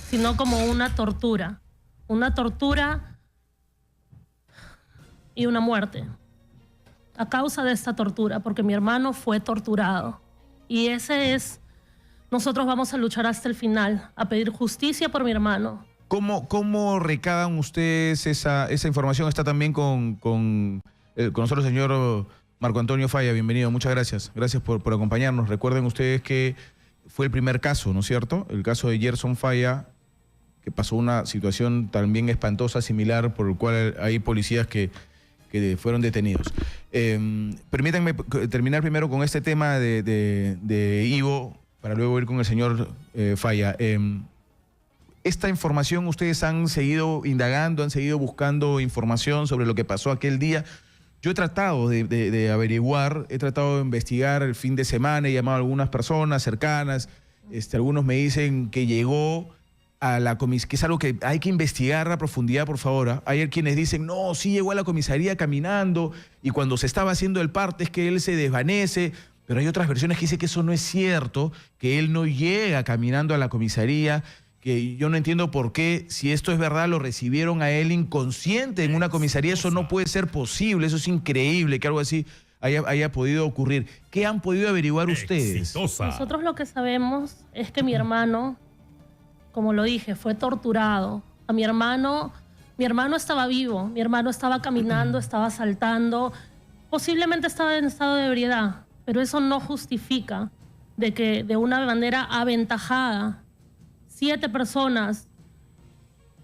sino como una tortura y una muerte a causa de esta tortura, porque mi hermano fue torturado. Y nosotros vamos a luchar hasta el final, a pedir justicia por mi hermano. ¿Cómo recaban ustedes esa información? Está también con nosotros el señor Marco Antonio Falla. Bienvenido, muchas gracias. Gracias por acompañarnos. Recuerden ustedes que fue el primer caso, ¿no es cierto? El caso de Gerson Falla, que pasó una situación también espantosa, similar, por el cual hay policías que fueron detenidos. Permítanme terminar primero con este tema de Ivo, para luego ir con el señor Falla. Esta información, ustedes han seguido indagando, han seguido buscando información sobre lo que pasó aquel día. Yo he tratado de averiguar, he tratado de investigar el fin de semana, he llamado a algunas personas cercanas, algunos me dicen que llegó a la comisaría, que es algo que hay que investigar a profundidad, por favor. Hay quienes dicen, no, sí llegó a la comisaría caminando y cuando se estaba haciendo el parte es que él se desvanece, pero hay otras versiones que dicen que eso no es cierto, que él no llega caminando a la comisaría, que yo no entiendo por qué, si esto es verdad, lo recibieron a él inconsciente en una comisaría. Eso no puede ser posible, eso es increíble que algo así haya podido ocurrir. ¿Qué han podido averiguar ustedes? Nosotros lo que sabemos es que mi hermano, como lo dije, fue torturado. A mi hermano estaba vivo, mi hermano estaba caminando, estaba saltando, posiblemente estaba en estado de ebriedad, pero eso no justifica de que de una manera aventajada 7 personas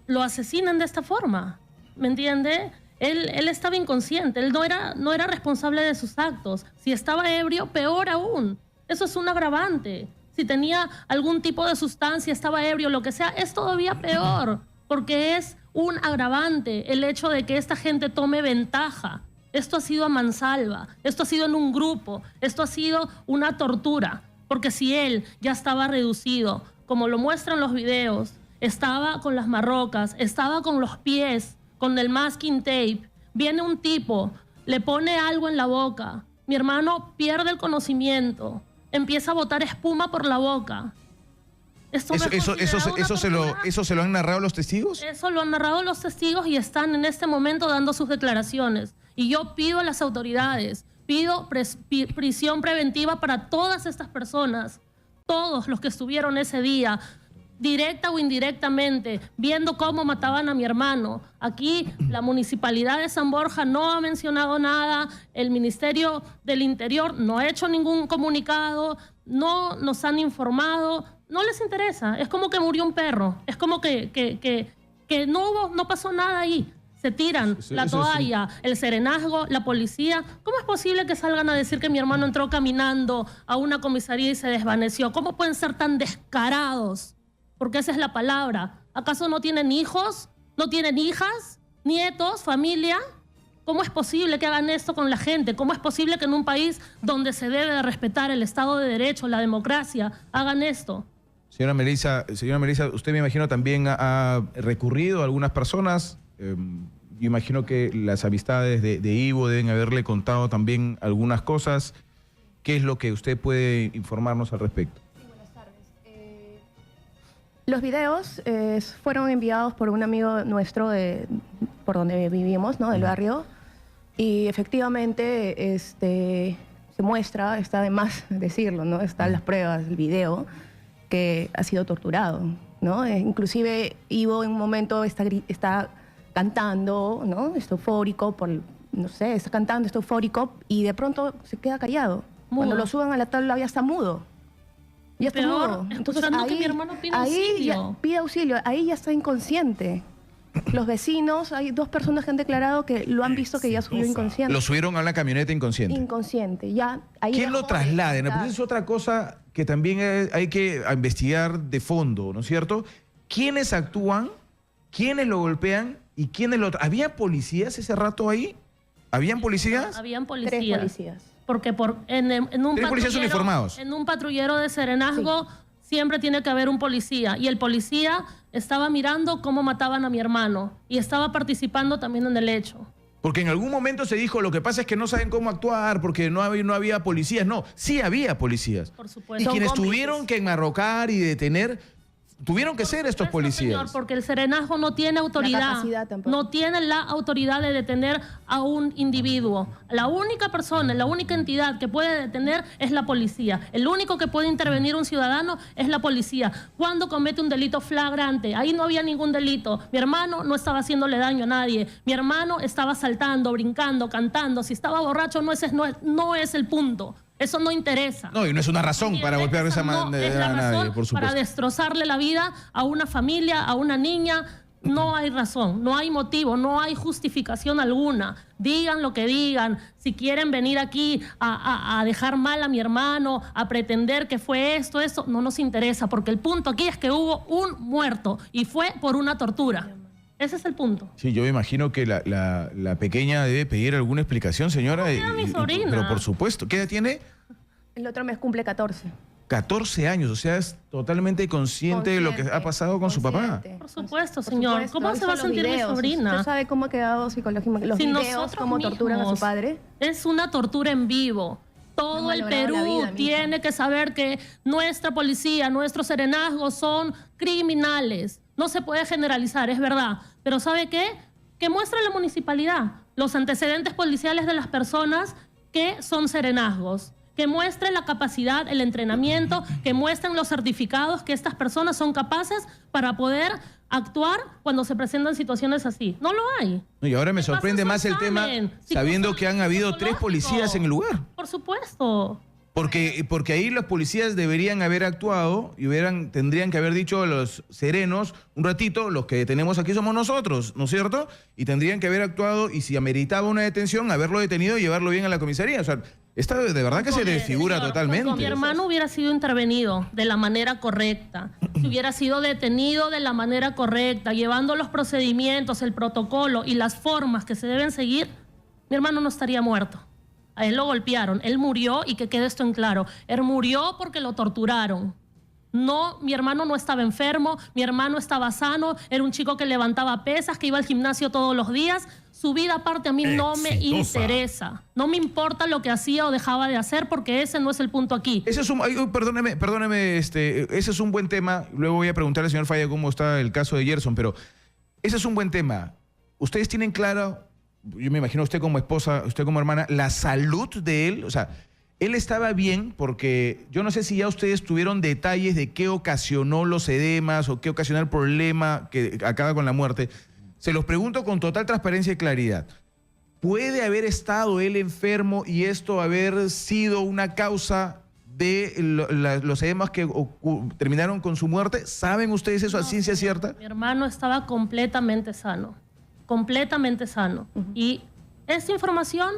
lo asesinan de esta forma, ¿me entiende? Él estaba inconsciente, él no era responsable de sus actos. Si estaba ebrio, peor aún. Eso es un agravante. Si tenía algún tipo de sustancia, estaba ebrio, lo que sea, es todavía peor, porque es un agravante el hecho de que esta gente tome ventaja. Esto ha sido a mansalva, esto ha sido en un grupo, esto ha sido una tortura, porque si él ya estaba reducido, como lo muestran los videos, estaba con las marrocas, estaba con los pies, con el masking tape, viene un tipo, le pone algo en la boca, mi hermano pierde el conocimiento, empieza a botar espuma por la boca. ¿Eso se lo han narrado los testigos? Eso lo han narrado los testigos y están en este momento dando sus declaraciones. Y yo pido a las autoridades, pido prisión preventiva para todas estas personas, todos los que estuvieron ese día, directa o indirectamente, viendo cómo mataban a mi hermano. Aquí la Municipalidad de San Borja no ha mencionado nada, el Ministerio del Interior no ha hecho ningún comunicado, no nos han informado, no les interesa. Es como que murió un perro, es como que no pasó nada ahí. Se tiran la toalla, el serenazgo, la policía. ¿Cómo es posible que salgan a decir que mi hermano entró caminando a una comisaría y se desvaneció? ¿Cómo pueden ser tan descarados? Porque esa es la palabra. ¿Acaso no tienen hijos? ¿No tienen hijas? ¿Nietos? ¿Familia? ¿Cómo es posible que hagan esto con la gente? ¿Cómo es posible que en un país donde se debe de respetar el Estado de Derecho, la democracia, hagan esto? Señora Melissa, usted me imagino también ha recurrido a algunas personas. Yo imagino que las amistades de Ivo deben haberle contado también algunas cosas. ¿Qué es lo que usted puede informarnos al respecto? Sí, buenas tardes. Los videos fueron enviados por un amigo nuestro por donde vivimos, ¿no? Del barrio. Y efectivamente se muestra, está de más decirlo, ¿no? Están las pruebas, el video, que ha sido torturado, ¿no? Inclusive Ivo en un momento está cantando, ¿no? Está eufórico, no sé, está cantando, está eufórico y de pronto se queda callado. Mudo. Cuando lo suban a la tabla ya está mudo. Ya está Peor, mudo. Entonces escuchando que mi hermano pide auxilio. Pide auxilio, ahí ya está inconsciente. Los vecinos, hay 2 personas que han declarado que lo han visto que ya subió inconsciente. Lo subieron a una camioneta inconsciente. Inconsciente, ya. Ahí ¿Quién lo traslada? Porque es otra cosa que también hay que investigar de fondo, ¿no es cierto? ¿Quiénes actúan? ¿Quiénes lo golpean? ¿Y quiénes lo... ¿Había policías ese rato ahí? ¿Habían policías? Habían policías. 3 policías. Porque en un policías uniformados. En un patrullero de serenazgo siempre tiene que haber un policía. Y el policía estaba mirando cómo mataban a mi hermano. Y estaba participando también en el hecho. Porque en algún momento se dijo, lo que pasa es que no saben cómo actuar porque no había policías. No, sí había policías. Por supuesto. Y quienes tuvieron que enmarrocar y detener, tuvieron que ser estos policías. Señor, porque el serenazgo no tiene autoridad, no tiene la autoridad de detener a un individuo. La única persona, la única entidad que puede detener es la policía. El único que puede intervenir un ciudadano es la policía. Cuando comete un delito flagrante, ahí no había ningún delito. Mi hermano no estaba haciéndole daño a nadie. Mi hermano estaba saltando, brincando, cantando. Si estaba borracho no es el punto. Eso no interesa. No, y no es una razón para golpear de esa manera a nadie, por supuesto. Para destrozarle la vida a una familia, a una niña. No hay razón, no hay motivo, no hay justificación alguna. Digan lo que digan. Si quieren venir aquí a dejar mal a mi hermano, a pretender que fue esto, no nos interesa. Porque el punto aquí es que hubo un muerto y fue por una tortura. Ese es el punto. Sí, yo me imagino que la pequeña debe pedir alguna explicación, señora. No, mi sobrina. Pero por supuesto. ¿Qué edad tiene? El otro mes cumple 14. 14 años, o sea, es totalmente consciente de lo que ha pasado con su papá. Por supuesto, señor. ¿Cómo se va a sentir mi sobrina? ¿Usted sabe cómo ha quedado psicológicamente? Los videos, cómo torturan a su padre. Es una tortura en vivo. Todo el Perú tiene que saber que nuestra policía, nuestros serenazgos son criminales. No se puede generalizar, es verdad. Pero ¿sabe qué? Que muestre la municipalidad los antecedentes policiales de las personas que son serenazgos. Que muestren la capacidad, el entrenamiento, que muestren los certificados que estas personas son capaces para poder actuar cuando se presentan situaciones así. No lo hay. Y ahora me sorprende más el tema sabiendo que han habido 3 policías en el lugar. Por supuesto. Porque ahí los policías deberían haber actuado y tendrían que haber dicho a los serenos, un ratito, los que tenemos aquí somos nosotros, ¿no es cierto? Y tendrían que haber actuado y si ameritaba una detención, haberlo detenido y llevarlo bien a la comisaría. O sea, esta de verdad que se desfigura totalmente. Mi hermano hubiera sido intervenido de la manera correcta, si hubiera sido detenido de la manera correcta, llevando los procedimientos, el protocolo y las formas que se deben seguir, mi hermano no estaría muerto. A él lo golpearon, él murió y que quede esto en claro. Él murió porque lo torturaron. No, mi hermano no estaba enfermo, mi hermano estaba sano, era un chico que levantaba pesas, que iba al gimnasio todos los días. Su vida aparte a mí no me interesa. No me importa lo que hacía o dejaba de hacer porque ese no es el punto aquí. Ese es perdóneme, ese es un buen tema. Luego voy a preguntarle al señor Falla cómo está el caso de Gerson, pero ese es un buen tema. Ustedes tienen claro, yo me imagino usted como esposa, usted como hermana, la salud de él, o sea, él estaba bien porque yo no sé si ya ustedes tuvieron detalles de qué ocasionó los edemas o qué ocasionó el problema que acaba con la muerte. Se los pregunto con total transparencia y claridad. ¿Puede haber estado él enfermo y esto haber sido una causa de los edemas que terminaron con su muerte? ¿Saben ustedes eso a ciencia cierta? Mi hermano estaba completamente sano. Completamente sano. Y esta información,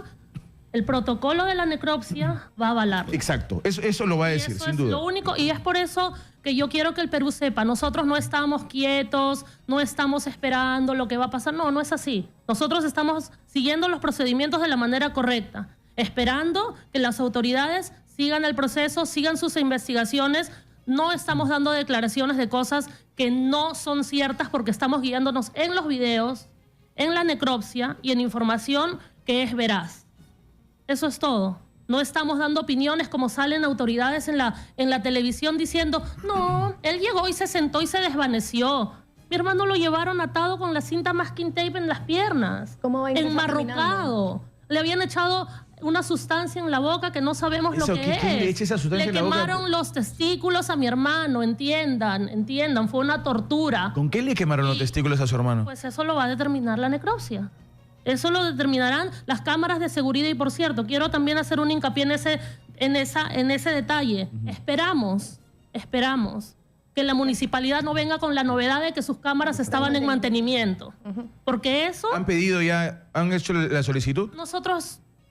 el protocolo de la necropsia va a avalar. Exacto, eso lo va a decir, sin duda. Lo único, y es por eso que yo quiero que el Perú sepa, nosotros no estamos quietos, no estamos esperando lo que va a pasar, no es así. Nosotros estamos siguiendo los procedimientos de la manera correcta, esperando que las autoridades sigan el proceso, sigan sus investigaciones. No estamos dando declaraciones de cosas que no son ciertas porque estamos guiándonos en los videos, en la necropsia y en información que es veraz. Eso es todo. No estamos dando opiniones como salen autoridades en la televisión diciendo, no, él llegó y se sentó y se desvaneció. Mi hermano lo llevaron atado con la cinta masking tape en las piernas, enmarrocado. Le habían echado una sustancia en la boca que no sabemos lo que es. ¿Quién le echa esa sustancia en la boca? Le quemaron los testículos a mi hermano, entiendan, fue una tortura. ¿Con qué le quemaron los testículos a su hermano? Pues eso lo va a determinar la necropsia. Eso lo determinarán las cámaras de seguridad. Y por cierto, quiero también hacer un hincapié en ese detalle. Esperamos que la municipalidad no venga con la novedad de que sus cámaras estaban en mantenimiento. Porque eso... ¿Han pedido ya, han hecho la solicitud?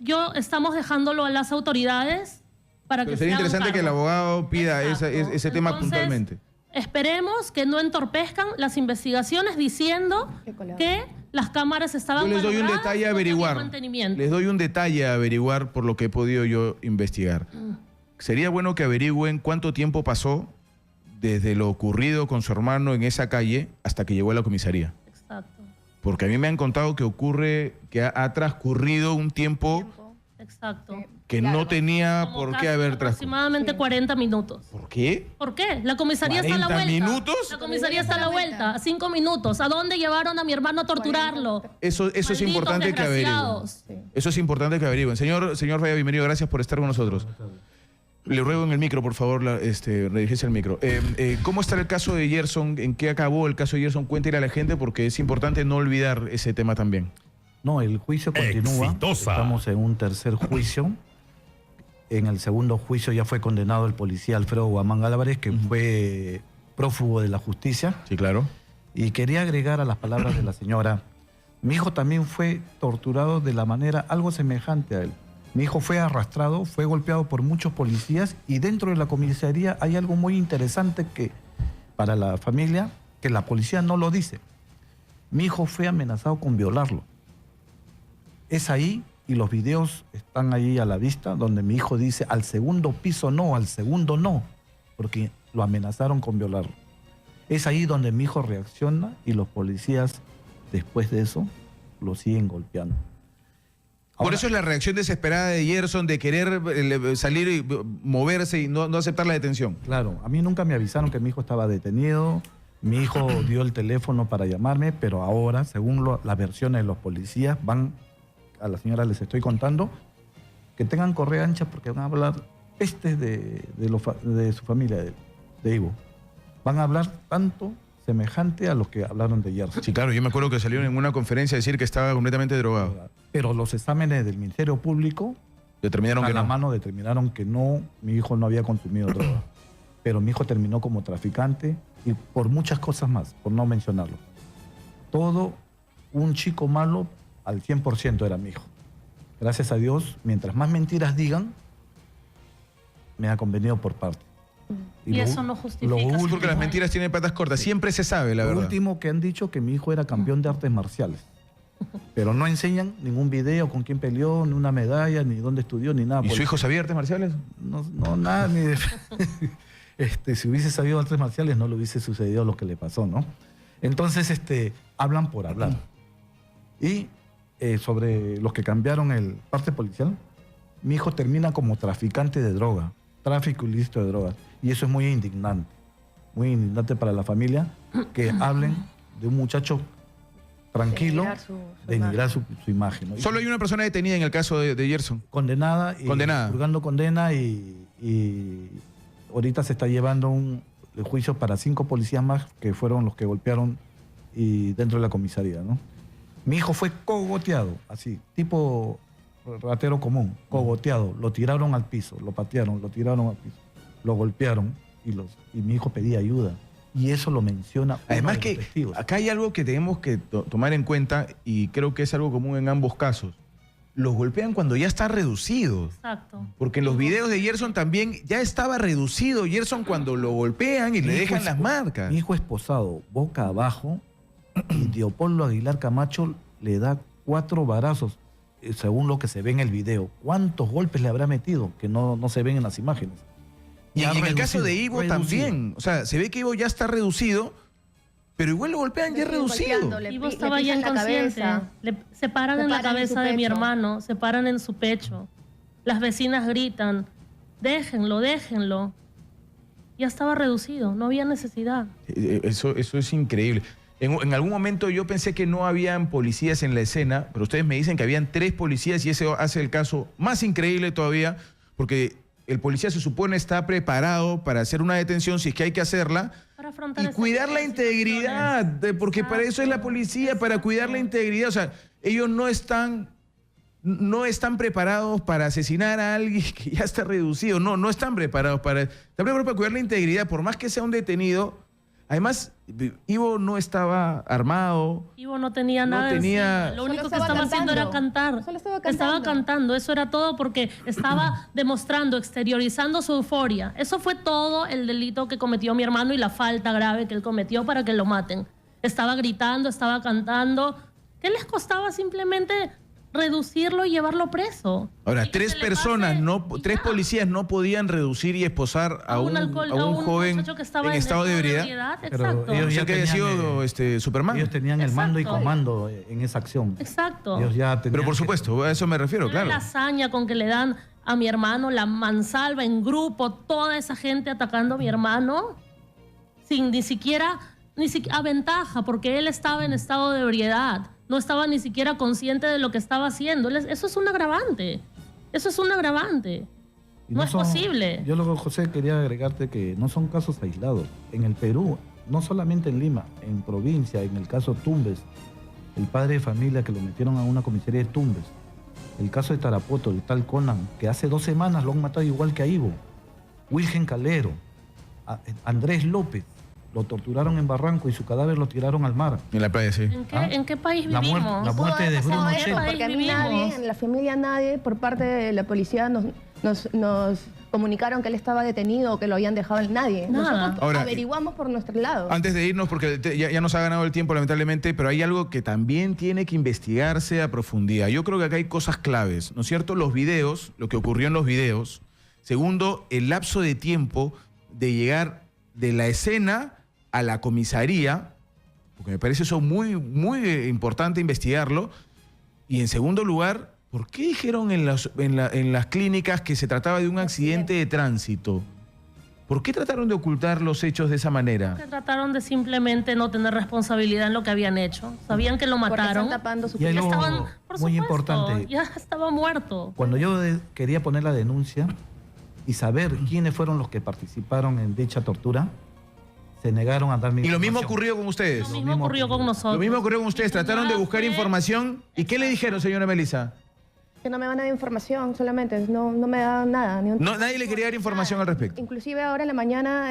Yo estamos dejándolo a las autoridades para que sería interesante cargo. Que el abogado pida ese tema puntualmente. Esperemos que no entorpezcan las investigaciones diciendo que las cámaras estaban yo les doy un detalle a averiguar. Les doy un detalle a averiguar por lo que he podido yo investigar. Sería bueno que averigüen cuánto tiempo pasó desde lo ocurrido con su hermano en esa calle hasta que llegó a la comisaría. Exacto. Porque a mí me han contado que ha transcurrido un tiempo Exacto. que no tenía por qué haber transcurrido. Aproximadamente 40 minutos. ¿Por qué? ¿Por qué? La comisaría está a la vuelta. ¿40 minutos? La comisaría está a la vuelta, a 5 minutos. ¿A dónde llevaron a mi hermano a torturarlo? Eso es importante que averigüen. Eso es importante que averigüen. Señor Falla, bienvenido. Gracias por estar con nosotros. Le ruego en el micro, por favor, redirigirse al micro. ¿Cómo está el caso de Gerson? ¿En qué acabó el caso de Gerson? Cuéntele a la gente porque es importante no olvidar ese tema también. No, el juicio continúa. Exitosa. Estamos en un tercer juicio. En el segundo juicio ya fue condenado el policía Alfredo Guamán Álvarez, que fue prófugo de la justicia. Sí, claro. Y quería agregar a las palabras de la señora, mi hijo también fue torturado de la manera algo semejante a él. Mi hijo fue arrastrado, fue golpeado por muchos policías y dentro de la comisaría hay algo muy interesante que para la familia, que la policía no lo dice. Mi hijo fue amenazado con violarlo. Es ahí, y los videos están ahí a la vista, donde mi hijo dice al segundo piso no, al segundo no, porque lo amenazaron con violarlo. Es ahí donde mi hijo reacciona y los policías, después de eso, lo siguen golpeando. Por eso es la reacción desesperada de Gerson de querer salir y moverse y no aceptar la detención. Claro, a mí nunca me avisaron que mi hijo estaba detenido. Mi hijo dio el teléfono para llamarme, pero ahora, según las versiones de los policías, a la señora les estoy contando, que tengan correa ancha porque van a hablar de su familia, de Ivo. Van a hablar tanto semejante a lo que hablaron de Gerson. Sí, claro, yo me acuerdo que salieron en una conferencia a decir que estaba completamente drogado. Pero los exámenes del Ministerio Público determinaron que no, mi hijo no había consumido droga. Pero mi hijo terminó como traficante y por muchas cosas más, por no mencionarlo. Todo un chico malo al 100% era mi hijo. Gracias a Dios, mientras más mentiras digan, me ha convenido por parte. Y eso no justifica. Porque las mentiras tienen patas cortas. Siempre se sabe, la verdad. Lo último que han dicho que mi hijo era campeón de artes marciales. Pero no enseñan ningún video con quién peleó, ni una medalla, ni dónde estudió, ni nada. ¿Y su hijo sabía artes marciales? No, nada. Si hubiese sabido artes marciales no le hubiese sucedido lo que le pasó, ¿no? Entonces, hablan por hablar. Y sobre los que cambiaron el parte policial, mi hijo termina como traficante de droga, tráfico ilícito de drogas. Y eso es muy indignante para la familia, que hablen de un muchacho tranquilo, denigrar su imagen, ¿no? Solo hay una persona detenida en el caso de Gerson. Condenada. Purgando condena y ahorita se está llevando el juicio para 5 policías más que fueron los que golpearon y dentro de la comisaría, ¿no? Mi hijo fue cogoteado, así, tipo ratero común, cogoteado. Lo tiraron al piso, lo patearon, lo tiraron al piso, lo golpearon y mi hijo pedía ayuda. Y eso lo menciona. Además que acá hay algo que tenemos que tomar en cuenta y creo que es algo común en ambos casos. Los golpean cuando ya está reducido. Exacto. Porque en los videos de Gerson también ya estaba reducido Gerson cuando lo golpean y le dejan las marcas. Mi hijo esposado, boca abajo, y Leopoldo Aguilar Camacho le da 4 varazos, según lo que se ve en el video. ¿Cuántos golpes le habrá metido que no se ven en las imágenes? Y en el caso de Ivo también. O sea, se ve que Ivo ya está reducido, pero igual lo golpean ya reducido. Ivo estaba ya inconsciente. Se paran en la cabeza de mi hermano, se paran en su pecho. Las vecinas gritan, déjenlo, déjenlo. Ya estaba reducido, no había necesidad. Eso es increíble. En algún momento yo pensé que no habían policías en la escena, pero ustedes me dicen que habían 3 policías y eso hace el caso más increíble todavía, porque el policía se supone está preparado para hacer una detención si es que hay que hacerla y cuidar la integridad, porque para eso es la policía, para cuidar la integridad. O sea, ellos no están preparados para asesinar a alguien que ya está reducido, no están preparados están preparados para cuidar la integridad, por más que sea un detenido. Además, Ivo no estaba armado. Ivo no tenía nada. Lo único que estaba haciendo era cantar. Estaba cantando. Eso era todo porque estaba demostrando, exteriorizando su euforia. Eso fue todo el delito que cometió mi hermano y la falta grave que él cometió para que lo maten. Estaba gritando, estaba cantando. ¿Qué les costaba simplemente reducirlo y llevarlo preso? Ahora, 3 personas, 3 policías no podían reducir y esposar a un joven que estaba en estado de ebriedad. Exacto. Ellos ya que había sido Superman. Ellos tenían el mando y comando en esa acción. Exacto. Ellos ya pero por supuesto, a eso me refiero, claro. La hazaña con que le dan a mi hermano, la mansalva en grupo, toda esa gente atacando a mi hermano, sin ni siquiera a ventaja, porque él estaba en estado de ebriedad. No estaba ni siquiera consciente de lo que estaba haciendo. Eso es un agravante. Eso es un agravante. No es posible. Yo luego, José, quería agregarte que no son casos aislados. En el Perú, no solamente en Lima, en provincia, en el caso Tumbes, el padre de familia que lo metieron a una comisaría de Tumbes, el caso de Tarapoto, el tal Conan, que hace 2 semanas lo han matado igual que a Ivo, Wilgen Calero, Andrés López, lo torturaron en Barranco y su cadáver lo tiraron al mar. En la playa, sí. ¿En qué país vivimos? La muerte de Bruno Che. Porque a mí nadie, en la familia nadie, por parte de la policía nos comunicaron que él estaba detenido o que lo habían dejado en nadie. Nosotros ahora, averiguamos por nuestro lado. Antes de irnos, porque ya nos ha ganado el tiempo lamentablemente, pero hay algo que también tiene que investigarse a profundidad. Yo creo que acá hay cosas claves, ¿no es cierto? Los videos, lo que ocurrió en los videos. Segundo, el lapso de tiempo de llegar de la escena a la comisaría, porque me parece eso muy, muy importante investigarlo. Y en segundo lugar, ¿por qué dijeron en las clínicas que se trataba de un accidente de tránsito? ¿Por qué trataron de ocultar los hechos de esa manera? Que trataron de simplemente no tener responsabilidad en lo que habían hecho. Sabían que lo mataron. Están tapando su y estaban, por muy supuesto, importante. Ya estaba muerto. Cuando yo quería poner la denuncia y saber quiénes fueron los que participaron en dicha tortura, se negaron a darme información. Y lo mismo ocurrió con ustedes. Lo mismo ocurrió con nosotros. Lo mismo ocurrió con ustedes. Trataron de buscar información. ¿Y qué le dijeron, señora Melissa? Que no me van a dar información solamente, no me dan nada. Nadie le quería dar información al respecto. Inclusive ahora en la mañana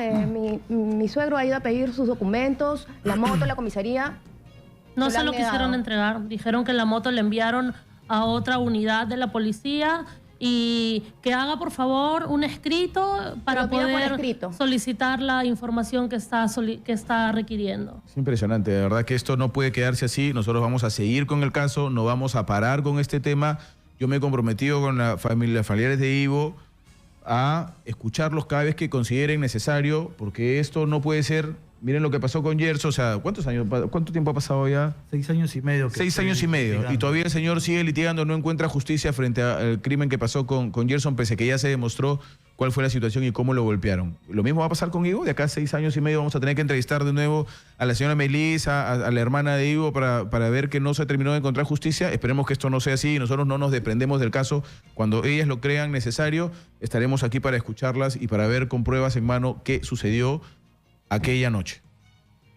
mi suegro ha ido a pedir sus documentos, la moto, la comisaría. No se lo quisieron entregar. Dijeron que la moto le enviaron a otra unidad de la policía y que haga por favor un escrito para poder solicitar la información que está requiriendo. Es impresionante, de verdad que esto no puede quedarse así. Nosotros vamos a seguir con el caso, no vamos a parar con este tema. Yo me he comprometido con los familiares de Ivo a escucharlos cada vez que consideren necesario, porque esto no puede ser. Miren lo que pasó con Gerson, o sea, ¿cuánto tiempo ha pasado ya? 6 años y medio. 6 años y medio. Litigando. Y todavía el señor sigue litigando, no encuentra justicia frente al crimen que pasó con Gerson, pese a que ya se demostró cuál fue la situación y cómo lo golpearon. Lo mismo va a pasar con Ivo. De acá a 6 años y medio vamos a tener que entrevistar de nuevo a la señora Melissa, a la hermana de Ivo, para ver que no se terminó de encontrar justicia. Esperemos que esto no sea así y nosotros no nos desprendemos del caso. Cuando ellas lo crean necesario, estaremos aquí para escucharlas y para ver con pruebas en mano qué sucedió aquella noche.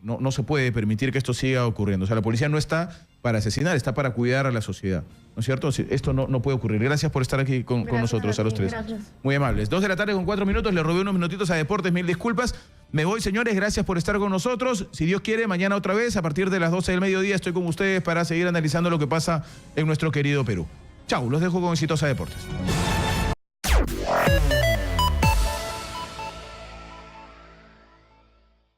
No se puede permitir que esto siga ocurriendo. O sea, la policía no está para asesinar, está para cuidar a la sociedad. ¿No es cierto? Esto no puede ocurrir. Gracias por estar aquí con nosotros, a los tres. Gracias. Muy amables. 2 de la tarde con 4 minutos. Le robé unos minutitos a Deportes. 1000 disculpas. Me voy, señores. Gracias por estar con nosotros. Si Dios quiere, mañana otra vez, a partir de las 12 del mediodía, estoy con ustedes para seguir analizando lo que pasa en nuestro querido Perú. Chau, los dejo con Exitosa Deportes.